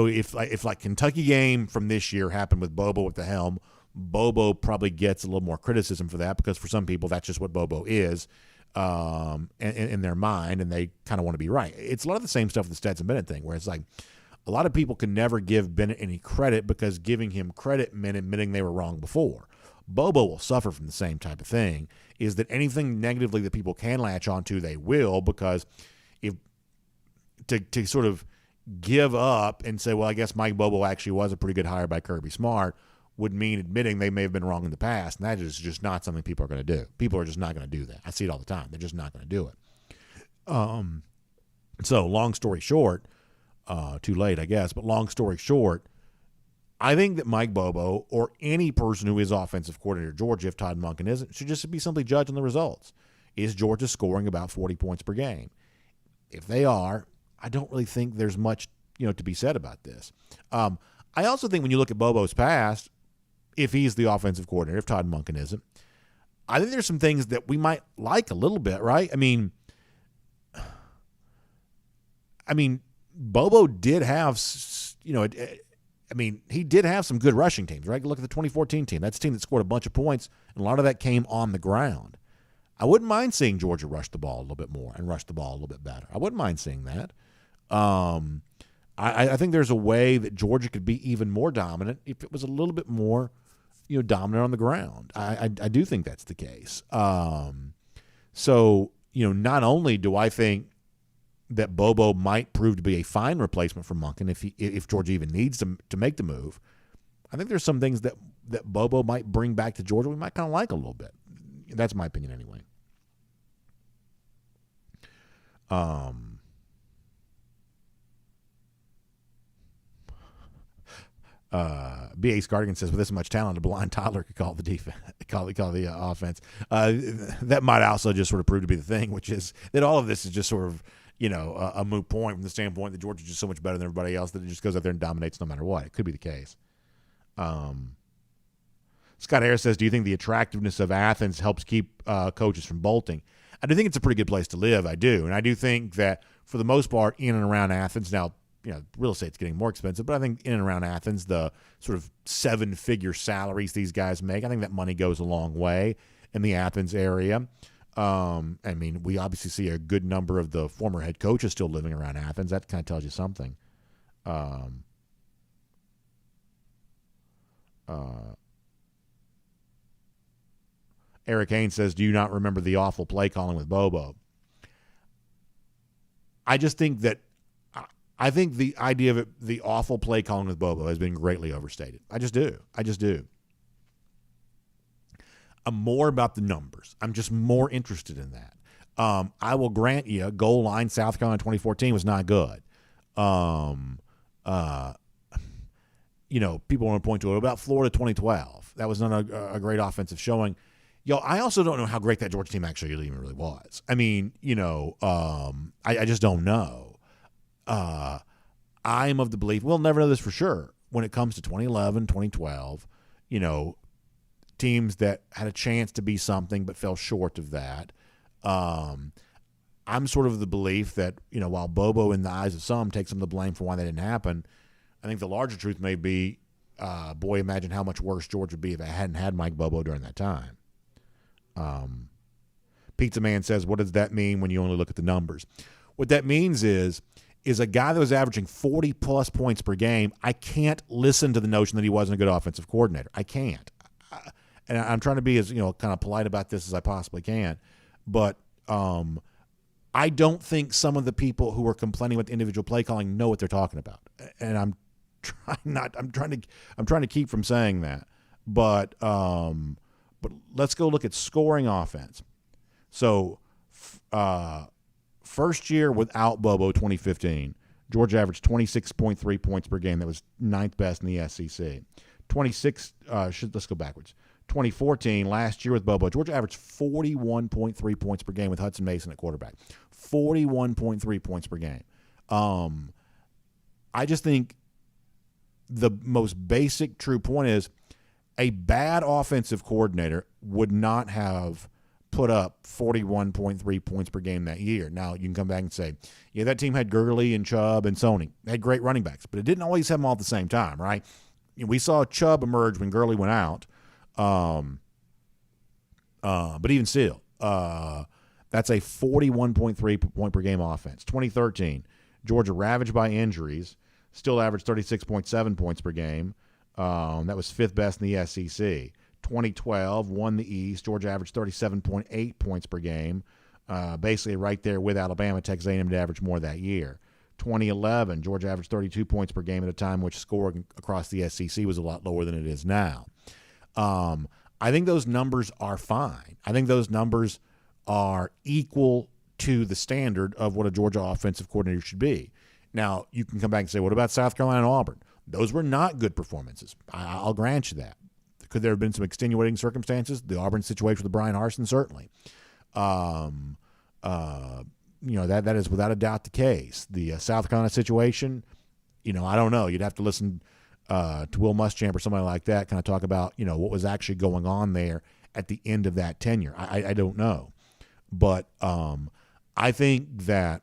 if Kentucky game from this year happened with Bobo at the helm, Bobo probably gets a little more criticism for that because for some people that's just what Bobo is in their mind, and they kind of want to be right. It's a lot of the same stuff with the Stetson Bennett thing, where it's like a lot of people can never give Bennett any credit because giving him credit meant admitting they were wrong before. Bobo will suffer from the same type of thing, is that anything negatively that people can latch onto, they will, because if to sort of give up and say, well, I guess Mike Bobo actually was a pretty good hire by Kirby Smart, would mean admitting they may have been wrong in the past, and that is just not something people are going to do. People are just not going to do that. I see it all the time. They're just not going to do it. So long story short, too late, I guess, but long story short, I think that Mike Bobo or any person who is offensive coordinator at Georgia, if Todd Monken isn't, should just be simply judged on the results. Is Georgia scoring about 40 points per game? If they are, I don't really think there's much to be said about this. I also think when you look at Bobo's past, if he's the offensive coordinator, if Todd Monken isn't, I think there's some things that we might like a little bit, right? I mean, Bobo did have, I mean, he did have some good rushing teams, right? Look at the 2014 team. That's a team that scored a bunch of points, and a lot of that came on the ground. I wouldn't mind seeing Georgia rush the ball a little bit more and rush the ball a little bit better. I wouldn't mind seeing that. I think there's a way that Georgia could be even more dominant if it was a little bit more, dominant on the ground. I do think that's the case. So, not only do I think that Bobo might prove to be a fine replacement for Monken if Georgia even needs to make the move, I think there's some things that Bobo might bring back to Georgia we might kind of like a little bit. That's my opinion anyway. B.A. Scardigan says, with this much talent, a blind toddler could call the defense, call the offense. That might also just sort of prove to be the thing, which is that all of this is just sort of, a moot point from the standpoint that Georgia's just so much better than everybody else that it just goes out there and dominates no matter what. It could be the case. Scott Harris says, do you think the attractiveness of Athens helps keep coaches from bolting? I do think it's a pretty good place to live. I do. And I do think that for the most part, in and around Athens, now, real estate's getting more expensive, but I think in and around Athens, the sort of 7-figure salaries these guys make, I think that money goes a long way in the Athens area. I mean, we obviously see a good number of the former head coaches still living around Athens. That kind of tells you something. Eric Haynes says, do you not remember the awful play calling with Bobo? I just think that I think the idea of it, the awful play calling with Bobo has been greatly overstated. I just do. I'm more about the numbers. I'm just more interested in that. I will grant you, goal line South Carolina 2014 was not good. People want to point to it about Florida 2012. That was not a great offensive showing. I also don't know how great that Georgia team actually even really was. I mean, I just don't know. I'm of the belief, we'll never know this for sure, when it comes to 2011, 2012, teams that had a chance to be something but fell short of that. I'm sort of the belief that, while Bobo in the eyes of some takes some of the blame for why that didn't happen, I think the larger truth may be, imagine how much worse Georgia would be if it hadn't had Mike Bobo during that time. Pizza Man says, what does that mean when you only look at the numbers? What that means is a guy that was averaging 40-plus points per game, I can't listen to the notion that he wasn't a good offensive coordinator. I can't. And I'm trying to be as, kind of polite about this as I possibly can. But I don't think some of the people who are complaining about the individual play calling know what they're talking about. And I'm trying to keep from saying that. But let's go look at scoring offense. So, first year without Bobo, 2015, Georgia averaged 26.3 points per game. That was ninth best in the SEC. Let's go backwards. 2014, last year with Bobo, Georgia averaged 41.3 points per game with Hudson Mason at quarterback. 41.3 points per game. I just think the most basic true point is a bad offensive coordinator would not have put up 41.3 points per game that year. Now, you can come back and say, yeah, that team had Gurley and Chubb and Sony. They had great running backs, but it didn't always have them all at the same time, right? We saw Chubb emerge when Gurley went out. But even still, that's a 41.3 point per game offense. 2013, Georgia ravaged by injuries, still averaged 36.7 points per game. That was fifth best in the SEC. 2012, won the East. Georgia averaged 37.8 points per game, basically right there with Alabama. Texas A&M to average more that year. 2011, Georgia averaged 32 points per game at a time which scoring across the SEC was a lot lower than it is now. I think those numbers are fine. I think those numbers are equal to the standard of what a Georgia offensive coordinator should be. Now, you can come back and say, what about South Carolina and Auburn? Those were not good performances. I'll grant you that. Could there have been some extenuating circumstances? The Auburn situation with Brian Harsin, certainly. That is without a doubt the case. The South Carolina situation, I don't know. You'd have to listen to Will Muschamp or somebody like that kind of talk about, what was actually going on there at the end of that tenure. I don't know. But I think that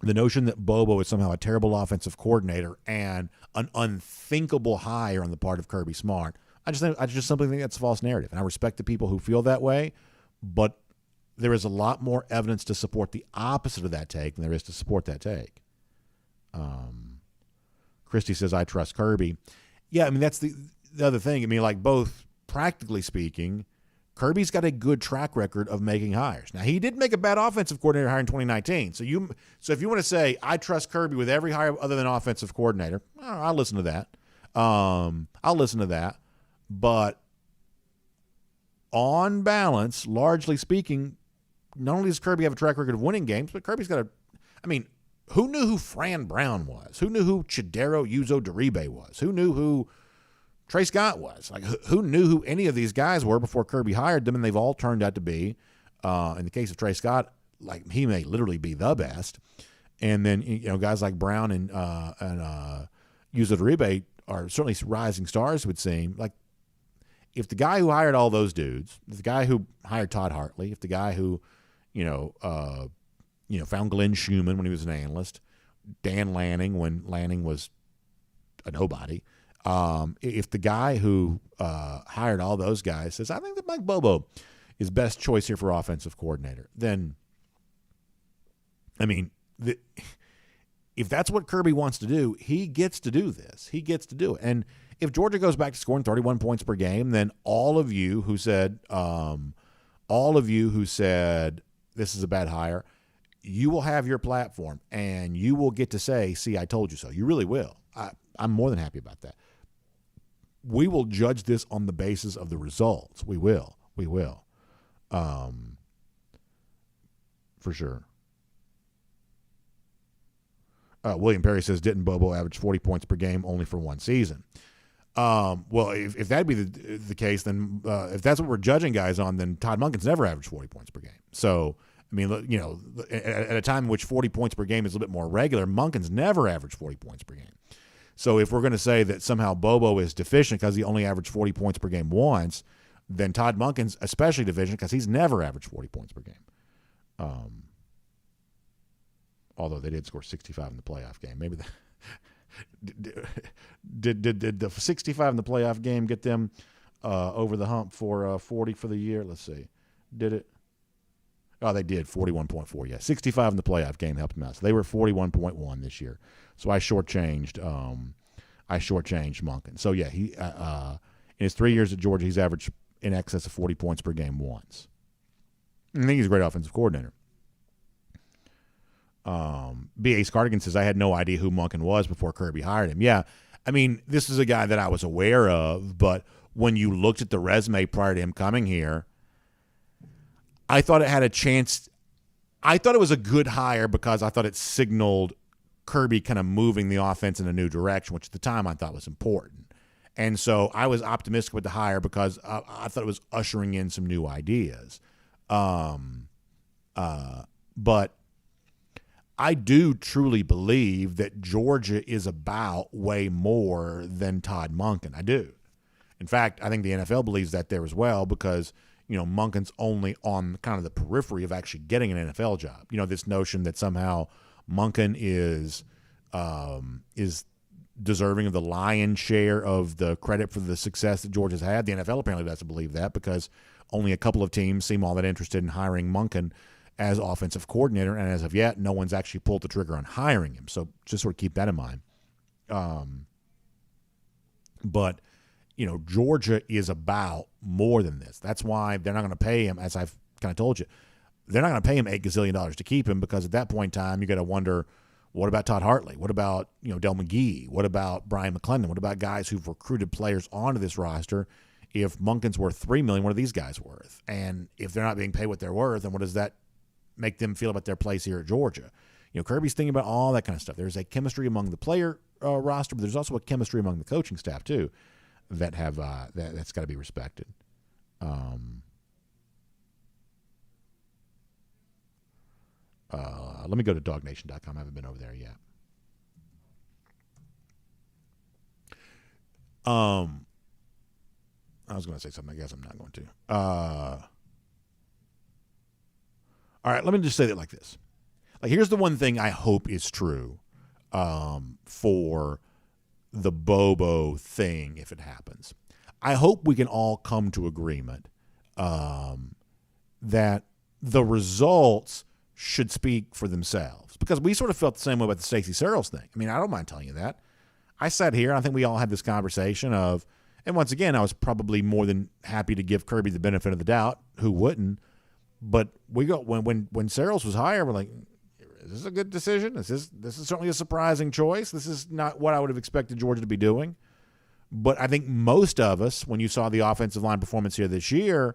the notion that Bobo is somehow a terrible offensive coordinator and an unthinkable hire on the part of Kirby Smart, I just simply think that's a false narrative. And I respect the people who feel that way, but there is a lot more evidence to support the opposite of that take than there is to support that take. Christy says, I trust Kirby. Yeah, I mean, that's the other thing. I mean, like, both practically speaking, Kirby's got a good track record of making hires. Now, he did make a bad offensive coordinator hire in 2019. So if you want to say, I trust Kirby with every hire other than offensive coordinator, I'll listen to that. I'll listen to that. But on balance, largely speaking, not only does Kirby have a track record of winning games, but Kirby's got who knew who Fran Brown was? Who knew who Chidero Uzo-Deribe was? Who knew who Trey Scott was? Like, who knew who any of these guys were before Kirby hired them? And they've all turned out to be, in the case of Trey Scott, like, he may literally be the best. And then, guys like Brown and Uzo-Deribe are certainly rising stars, it would seem. Like, if the guy who hired all those dudes, if the guy who hired Todd Hartley, if the guy who, found Glenn Schumann when he was an analyst, Dan Lanning when Lanning was a nobody, if the guy who hired all those guys says, I think that Mike Bobo is best choice here for offensive coordinator, then, I mean, if that's what Kirby wants to do, he gets to do this. He gets to do it. And if Georgia goes back to scoring 31 points per game, then all of you who said this is a bad hire, you will have your platform and you will get to say, see, I told you so. You really will. I'm more than happy about that. We will judge this on the basis of the results. We will. For sure. William Perry says, didn't Bobo average 40 points per game only for one season? Well, if that'd be the case, then if that's what we're judging guys on, then Todd Monken's never averaged 40 points per game. So, I mean, at a time in which 40 points per game is a little bit more regular, Monken's never averaged 40 points per game. So if we're going to say that somehow Bobo is deficient because he only averaged 40 points per game once, then Todd Monken's especially deficient because he's never averaged 40 points per game. Although they did score 65 in the playoff game. Maybe did the 65 in the playoff game get them over the hump for 40 for the year? Let's see. Did it? Oh, they did, 41.4. Yeah, 65 in the playoff game helped them out. So they were 41.1 this year. So I shortchanged Monken. So yeah, he in his 3 years at Georgia, he's averaged in excess of 40 points per game once. I think he's a great offensive coordinator. B.A. Scardigan says, I had no idea who Monken was before Kirby hired him. Yeah, I mean, this is a guy that I was aware of, but when you looked at the resume prior to him coming here, I thought it had a chance. I thought it was a good hire because I thought it signaled Kirby kind of moving the offense in a new direction, which at the time I thought was important. And so I was optimistic with the hire because I thought it was ushering in some new ideas. But I do truly believe that Georgia is about way more than Todd Monken. I do. In fact, I think the NFL believes that there as well because, Monken's only on kind of the periphery of actually getting an NFL job. This notion that somehow Monken is deserving of the lion's share of the credit for the success that Georgia's had. The NFL apparently doesn't believe that because only a couple of teams seem all that interested in hiring Monken as offensive coordinator, and as of yet, no one's actually pulled the trigger on hiring him. So just sort of keep that in mind. But, Georgia is about more than this. That's why they're not going to pay him, as I've kind of told you. They're not going to pay him $8 gazillion to keep him because at that point in time, you got to wonder, what about Todd Hartley? What about, Del McGee? What about Brian McClendon? What about guys who've recruited players onto this roster? If Monken's worth $3 million, what are these guys worth? And if they're not being paid what they're worth, then what does that make them feel about their place here at Georgia? Kirby's thinking about all that kind of stuff. There's a chemistry among the player roster, but there's also a chemistry among the coaching staff too that have that's got to be respected. Let me go to DawgNation.com. I haven't been over there yet. I was going to say something. I guess I'm not going to. All right, let me just say it like this. Like, here's the one thing I hope is true for the Bobo thing if it happens. I hope we can all come to agreement that the results should speak for themselves, because we sort of felt the same way about the Stacey Searles thing. I mean, I don't mind telling you that. I sat here, and I think we all had this conversation of, and once again, I was probably more than happy to give Kirby the benefit of the doubt. Who wouldn't? But we got when Searles was hired, we're like, is this a good decision? This is certainly a surprising choice. This is not what I would have expected Georgia to be doing. But I think most of us, when you saw the offensive line performance here this year,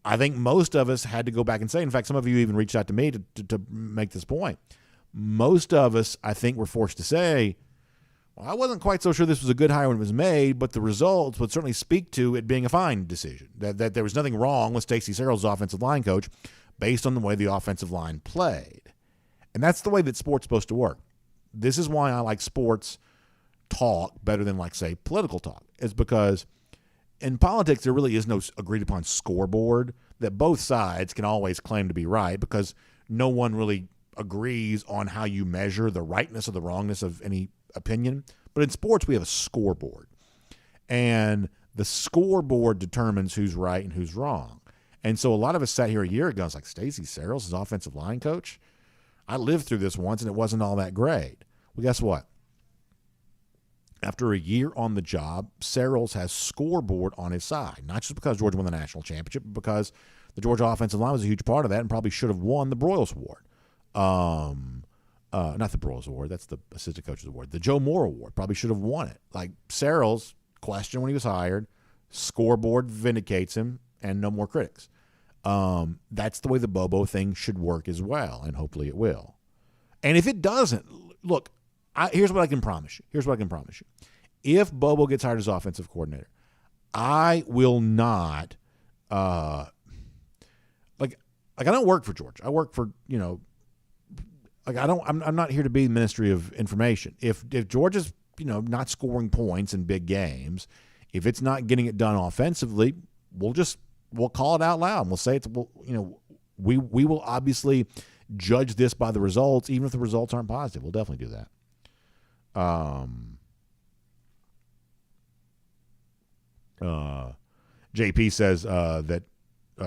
I think most of us had to go back and say, in fact, some of you even reached out to me to make this point. Most of us, I think, were forced to say, well, I wasn't quite so sure this was a good hire when it was made, but the results would certainly speak to it being a fine decision, that there was nothing wrong with Stacey Searles' offensive line coach based on the way the offensive line played. And that's the way that sports is supposed to work. This is why I like sports talk better than, like, say, political talk. It's because in politics there really is no agreed-upon scoreboard that both sides can always claim to be right, because no one really agrees on how you measure the rightness or the wrongness of any opinion. But in sports we have a scoreboard, and the scoreboard determines who's right and who's wrong. And so a lot of us sat here a year ago and was like, Stacey Searles is offensive line coach? I lived through this once and it wasn't all that great. Well, guess what? After a year on the job, Searles has scoreboard on his side, not just because Georgia won the national championship, but because the Georgia offensive line was a huge part of that and probably should have won the Broyles Award. Not the Broyles Award, that's the assistant coach's award. The Joe Moore Award, probably should have won it. Like, Searles, questioned when he was hired, scoreboard vindicates him, and no more critics. That's the way the Bobo thing should work as well, and hopefully it will. And if it doesn't, look, here's what I can promise you. If Bobo gets hired as offensive coordinator, I will not I don't work for Georgia. I work for, I'm not here to be the Ministry of Information. If Georgia's, not scoring points in big games, if it's not getting it done offensively, we'll call it out loud and we'll say we will obviously judge this by the results, even if the results aren't positive. We'll definitely do that. JP says that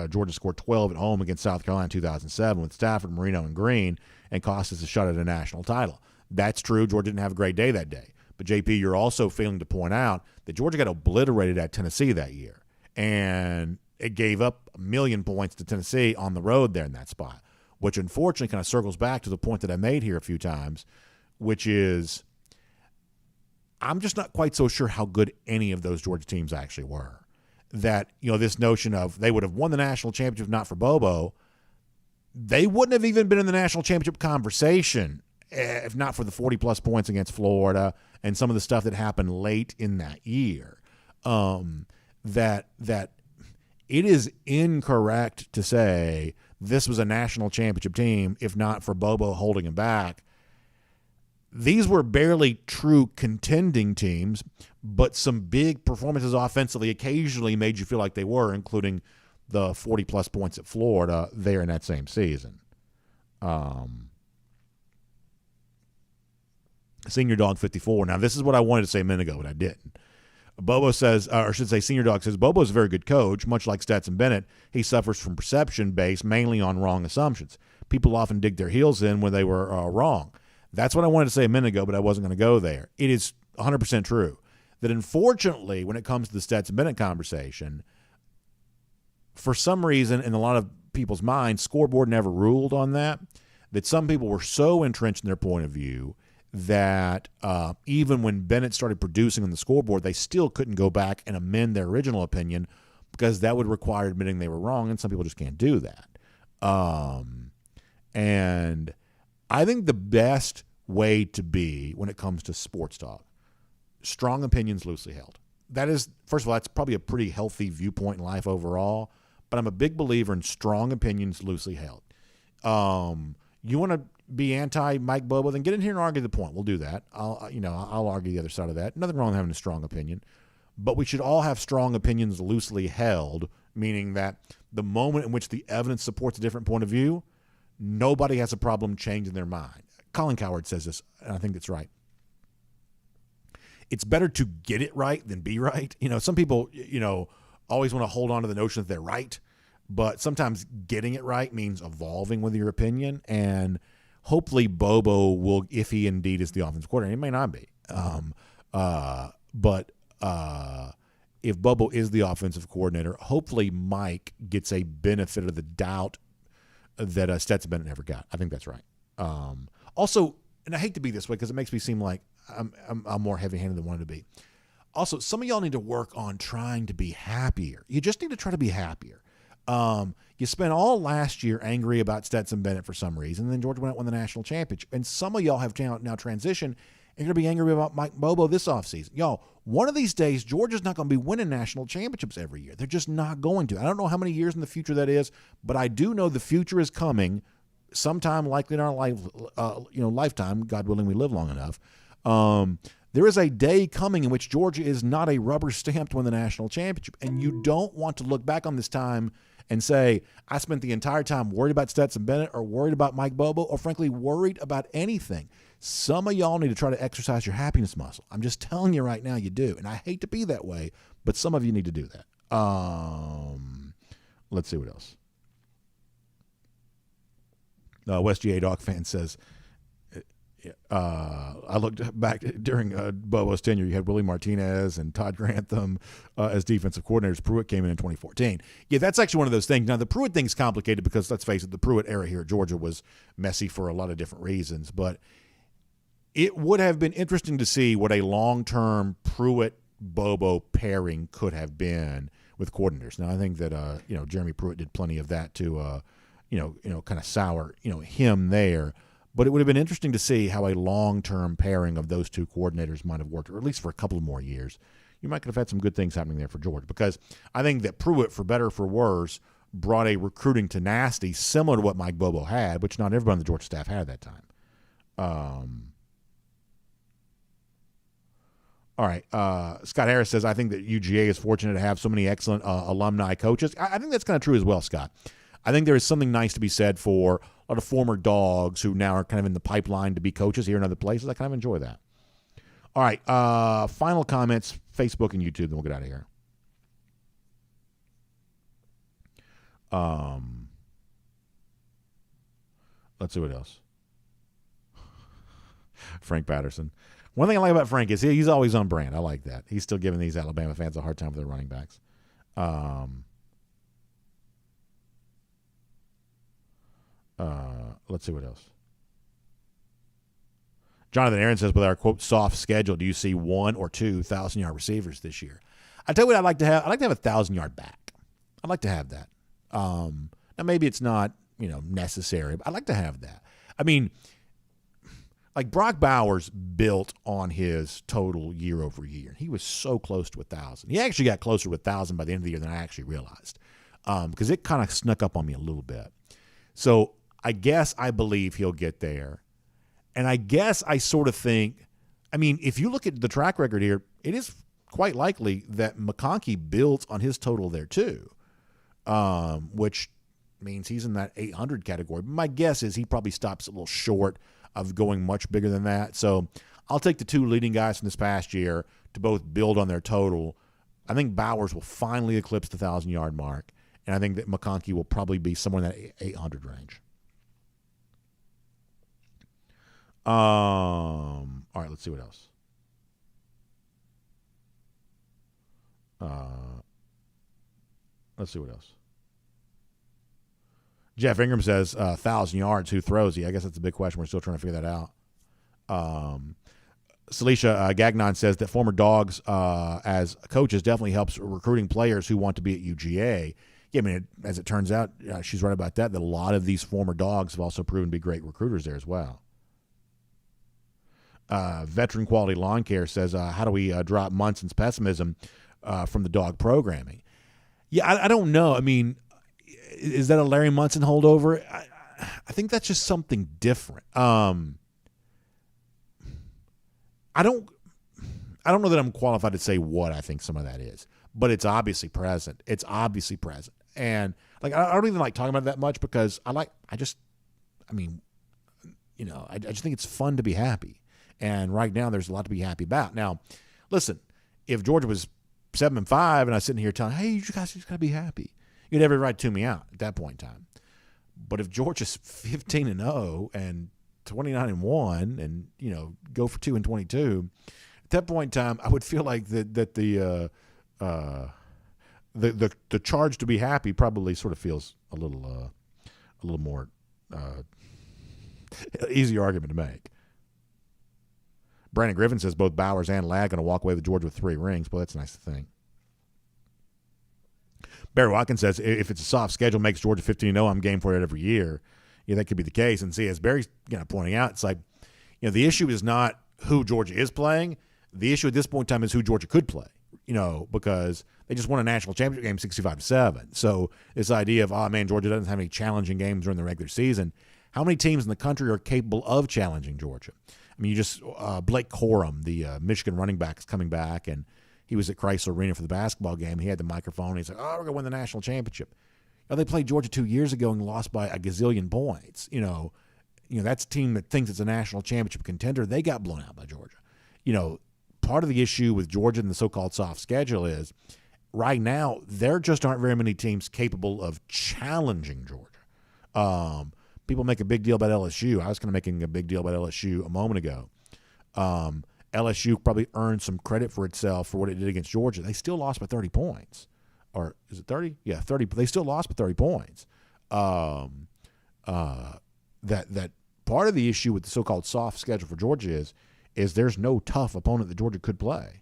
Georgia scored 12 at home against South Carolina in 2007 with Stafford, Marino, and Green, and cost us a shot at a national title. That's true. Georgia didn't have a great day that day. But, JP, you're also failing to point out that Georgia got obliterated at Tennessee that year, and it gave up 1 million points to Tennessee on the road there in that spot, which unfortunately kind of circles back to the point that I made here a few times, which is I'm just not quite so sure how good any of those Georgia teams actually were. That, this notion of they would have won the national championship if not for Bobo, they wouldn't have even been in the national championship conversation if not for the 40-plus points against Florida and some of the stuff that happened late in that year. That it is incorrect to say this was a national championship team if not for Bobo holding him back. These were barely true contending teams, but some big performances offensively occasionally made you feel like they were, including the 40-plus points at Florida there in that same season. Senior Dog 54. Now, this is what I wanted to say a minute ago, but I didn't. Bobo says, or I should say Senior Dog says, Bobo's a very good coach, much like Stetson Bennett. He suffers from perception based mainly on wrong assumptions. People often dig their heels in when they were wrong. That's what I wanted to say a minute ago, but I wasn't going to go there. It is 100% true that, unfortunately, when it comes to the Stetson Bennett conversation, for some reason, in a lot of people's minds, scoreboard never ruled on that some people were so entrenched in their point of view that even when Bennett started producing on the scoreboard, they still couldn't go back and amend their original opinion because that would require admitting they were wrong, and some people just can't do that. And I think the best way to be when it comes to sports talk, strong opinions loosely held. That is, first of all, that's probably a pretty healthy viewpoint in life overall, but I'm a big believer in strong opinions loosely held. You want to be anti-Mike Bobo, then get in here and argue the point. We'll do that. I'll argue the other side of that. Nothing wrong with having a strong opinion, but we should all have strong opinions loosely held, meaning that the moment in which the evidence supports a different point of view, nobody has a problem changing their mind. Colin Cowherd says this, and I think that's right. It's better to get it right than be right. Some people, always want to hold on to the notion that they're right, but sometimes getting it right means evolving with your opinion, and hopefully Bobo will, if he indeed is the offensive coordinator, it may not be. But if Bobo is the offensive coordinator, hopefully Mike gets a benefit of the doubt that Stetson Bennett never got. I think that's right. Also, and I hate to be this way because it makes me seem like I'm more heavy-handed than I wanted to be. Also, some of y'all need to work on trying to be happier. You just need to try to be happier. You spent all last year angry about Stetson Bennett for some reason, and then Georgia went out and won the national championship. And some of y'all have now transitioned and you're going to be angry about Mike Bobo this offseason. Y'all, one of these days, Georgia's not going to be winning national championships every year. They're just not going to. I don't know how many years in the future that is, but I do know the future is coming sometime likely in our lifetime, God willing we live long enough. There is a day coming in which Georgia is not a rubber stamp to win the national championship, and you don't want to look back on this time and say, I spent the entire time worried about Stetson Bennett or worried about Mike Bobo or, frankly, worried about anything. Some of y'all need to try to exercise your happiness muscle. I'm just telling you right now you do, and I hate to be that way, but some of you need to do that. Let's see what else. West GA Dog fan says, I looked back during Bobo's tenure. You had Willie Martinez and Todd Grantham as defensive coordinators. Pruitt came in 2014. Yeah, that's actually one of those things. Now, the Pruitt thing's complicated because, let's face it, the Pruitt era here at Georgia was messy for a lot of different reasons. But it would have been interesting to see what a long-term Pruitt-Bobo pairing could have been with coordinators. Now, I think that Jeremy Pruitt did plenty of that to kind of sour him there. But it would have been interesting to see how a long-term pairing of those two coordinators might have worked, or at least for a couple more years. You might have had some good things happening there for Georgia, because I think that Pruitt, for better or for worse, brought a recruiting tenacity similar to what Mike Bobo had, which not everybody on the Georgia staff had at that time. All right. Scott Harris says, I think that UGA is fortunate to have so many excellent alumni coaches. I think that's kind of true as well, Scott. I think there is something nice to be said for a lot of former Dogs who now are kind of in the pipeline to be coaches here in other places. I kind of enjoy that. All right. Final comments, Facebook and YouTube, then we'll get out of here. Let's see what else. Frank Patterson. One thing I like about Frank is he's always on brand. I like that. He's still giving these Alabama fans a hard time for their running backs. Let's see what else. Jonathan Aaron says, with our, quote, soft schedule, do you see 1 or 2 1,000-yard receivers this year? I tell you what I'd like to have. I'd like to have a 1,000-yard back. I'd like to have that. Now, maybe it's not, necessary, but I'd like to have that. I mean, like Brock Bowers built on his total year over year. He was so close to 1,000. He actually got closer to 1,000 by the end of the year than I actually realized, because it kind of snuck up on me a little bit. So I guess I believe he'll get there. And I guess I sort of think, I mean, if you look at the track record here, it is quite likely that McConkey builds on his total there too, which means he's in that 800 category. But my guess is he probably stops a little short of going much bigger than that. So I'll take the 2 leading guys from this past year to both build on their total. I think Bowers will finally eclipse the 1,000-yard mark. And I think that McConkey will probably be somewhere in that 800 range. All right, let's see what else. Let's see what else. Jeff Ingram says 1,000 yards. Who throws he? I guess that's a big question. We're still trying to figure that out. Celicia Gagnon says that former Dogs as coaches definitely helps recruiting players who want to be at UGA. Yeah, I mean, as it turns out, she's right about that a lot of these former Dogs have also proven to be great recruiters there as well. Veteran Quality Lawn Care says, how do we drop Munson's pessimism from the Dog programming? Yeah, I don't know. I mean, is that a Larry Munson holdover? I think that's just something different. I don't know that I'm qualified to say what I think some of that is, but it's obviously present. And like, I don't even like talking about it that much because I mean, I just think it's fun to be happy. And right now there's a lot to be happy about. Now, listen, if Georgia was 7-5 and I was sitting here telling, hey, you guys just got to be happy, you'd have every right to tune me out at that point in time. But if Georgia's 15-0 and 29-1 and, go for 2-22, at that point in time, I would feel like that the charge to be happy probably sort of feels a little more easier argument to make. Brandon Griffin says both Bowers and Ladd going to walk away with Georgia with 3 rings. Well, that's a nice thing. Barry Watkins says if it's a soft schedule makes Georgia 15-0, I'm game for it every year. Yeah, that could be the case. And see, as Barry's pointing out, it's like, the issue is not who Georgia is playing. The issue at this point in time is who Georgia could play. Because they just won a national championship game 65-7. So this idea of, Georgia doesn't have any challenging games during the regular season. How many teams in the country are capable of challenging Georgia? I mean, you just Blake Corum, the Michigan running back, is coming back, and he was at Chrysler Arena for the basketball game. He had the microphone. And he's like, we're going to win the national championship. They played Georgia 2 years ago and lost by a gazillion points. That's a team that thinks it's a national championship contender. They got blown out by Georgia. Part of the issue with Georgia and the so-called soft schedule is right now there just aren't very many teams capable of challenging Georgia. People make a big deal about LSU. I was kind of making a big deal about LSU a moment ago. LSU probably earned some credit for itself for what it did against Georgia. They still lost by 30 points. Or is it 30? Yeah, 30. They still lost by 30 points. That part of the issue with the so-called soft schedule for Georgia is there's no tough opponent that Georgia could play.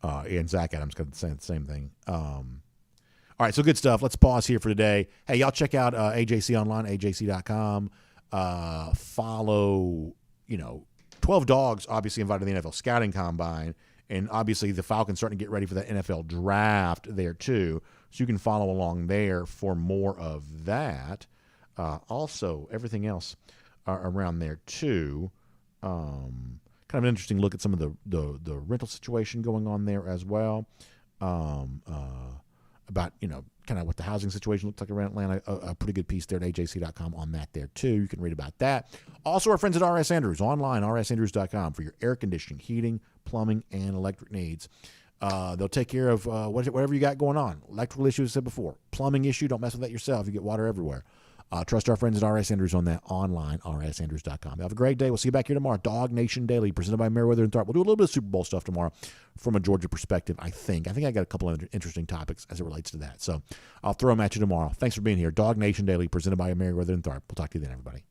And Zach Adams got the same thing. All right, so good stuff. Let's pause here for today. Hey, y'all check out AJC online, AJC.com. Follow, 12 Dogs obviously invited to the NFL Scouting Combine, and obviously the Falcons starting to get ready for the NFL Draft there too. So you can follow along there for more of that. Also, everything else around there too. Kind of an interesting look at some of the rental situation going on there as well. About, kind of what the housing situation looks like around Atlanta. A pretty good piece there at AJC.com on that there, too. You can read about that. Also, our friends at R.S. Andrews, online, rsandrews.com, for your air conditioning, heating, plumbing, and electric needs. They'll take care of whatever you got going on. Electrical issues, I said before. Plumbing issue, don't mess with that yourself. You get water everywhere. Trust our friends at R.S. Andrews on that, online, rsandrews.com. Have a great day. We'll see you back here tomorrow. DawgNation Daily, presented by Meriwether and Tharp. We'll do a little bit of Super Bowl stuff tomorrow from a Georgia perspective, I think. I got a couple of interesting topics as it relates to that. So I'll throw them at you tomorrow. Thanks for being here. DawgNation Daily, presented by Meriwether and Tharp. We'll talk to you then, everybody.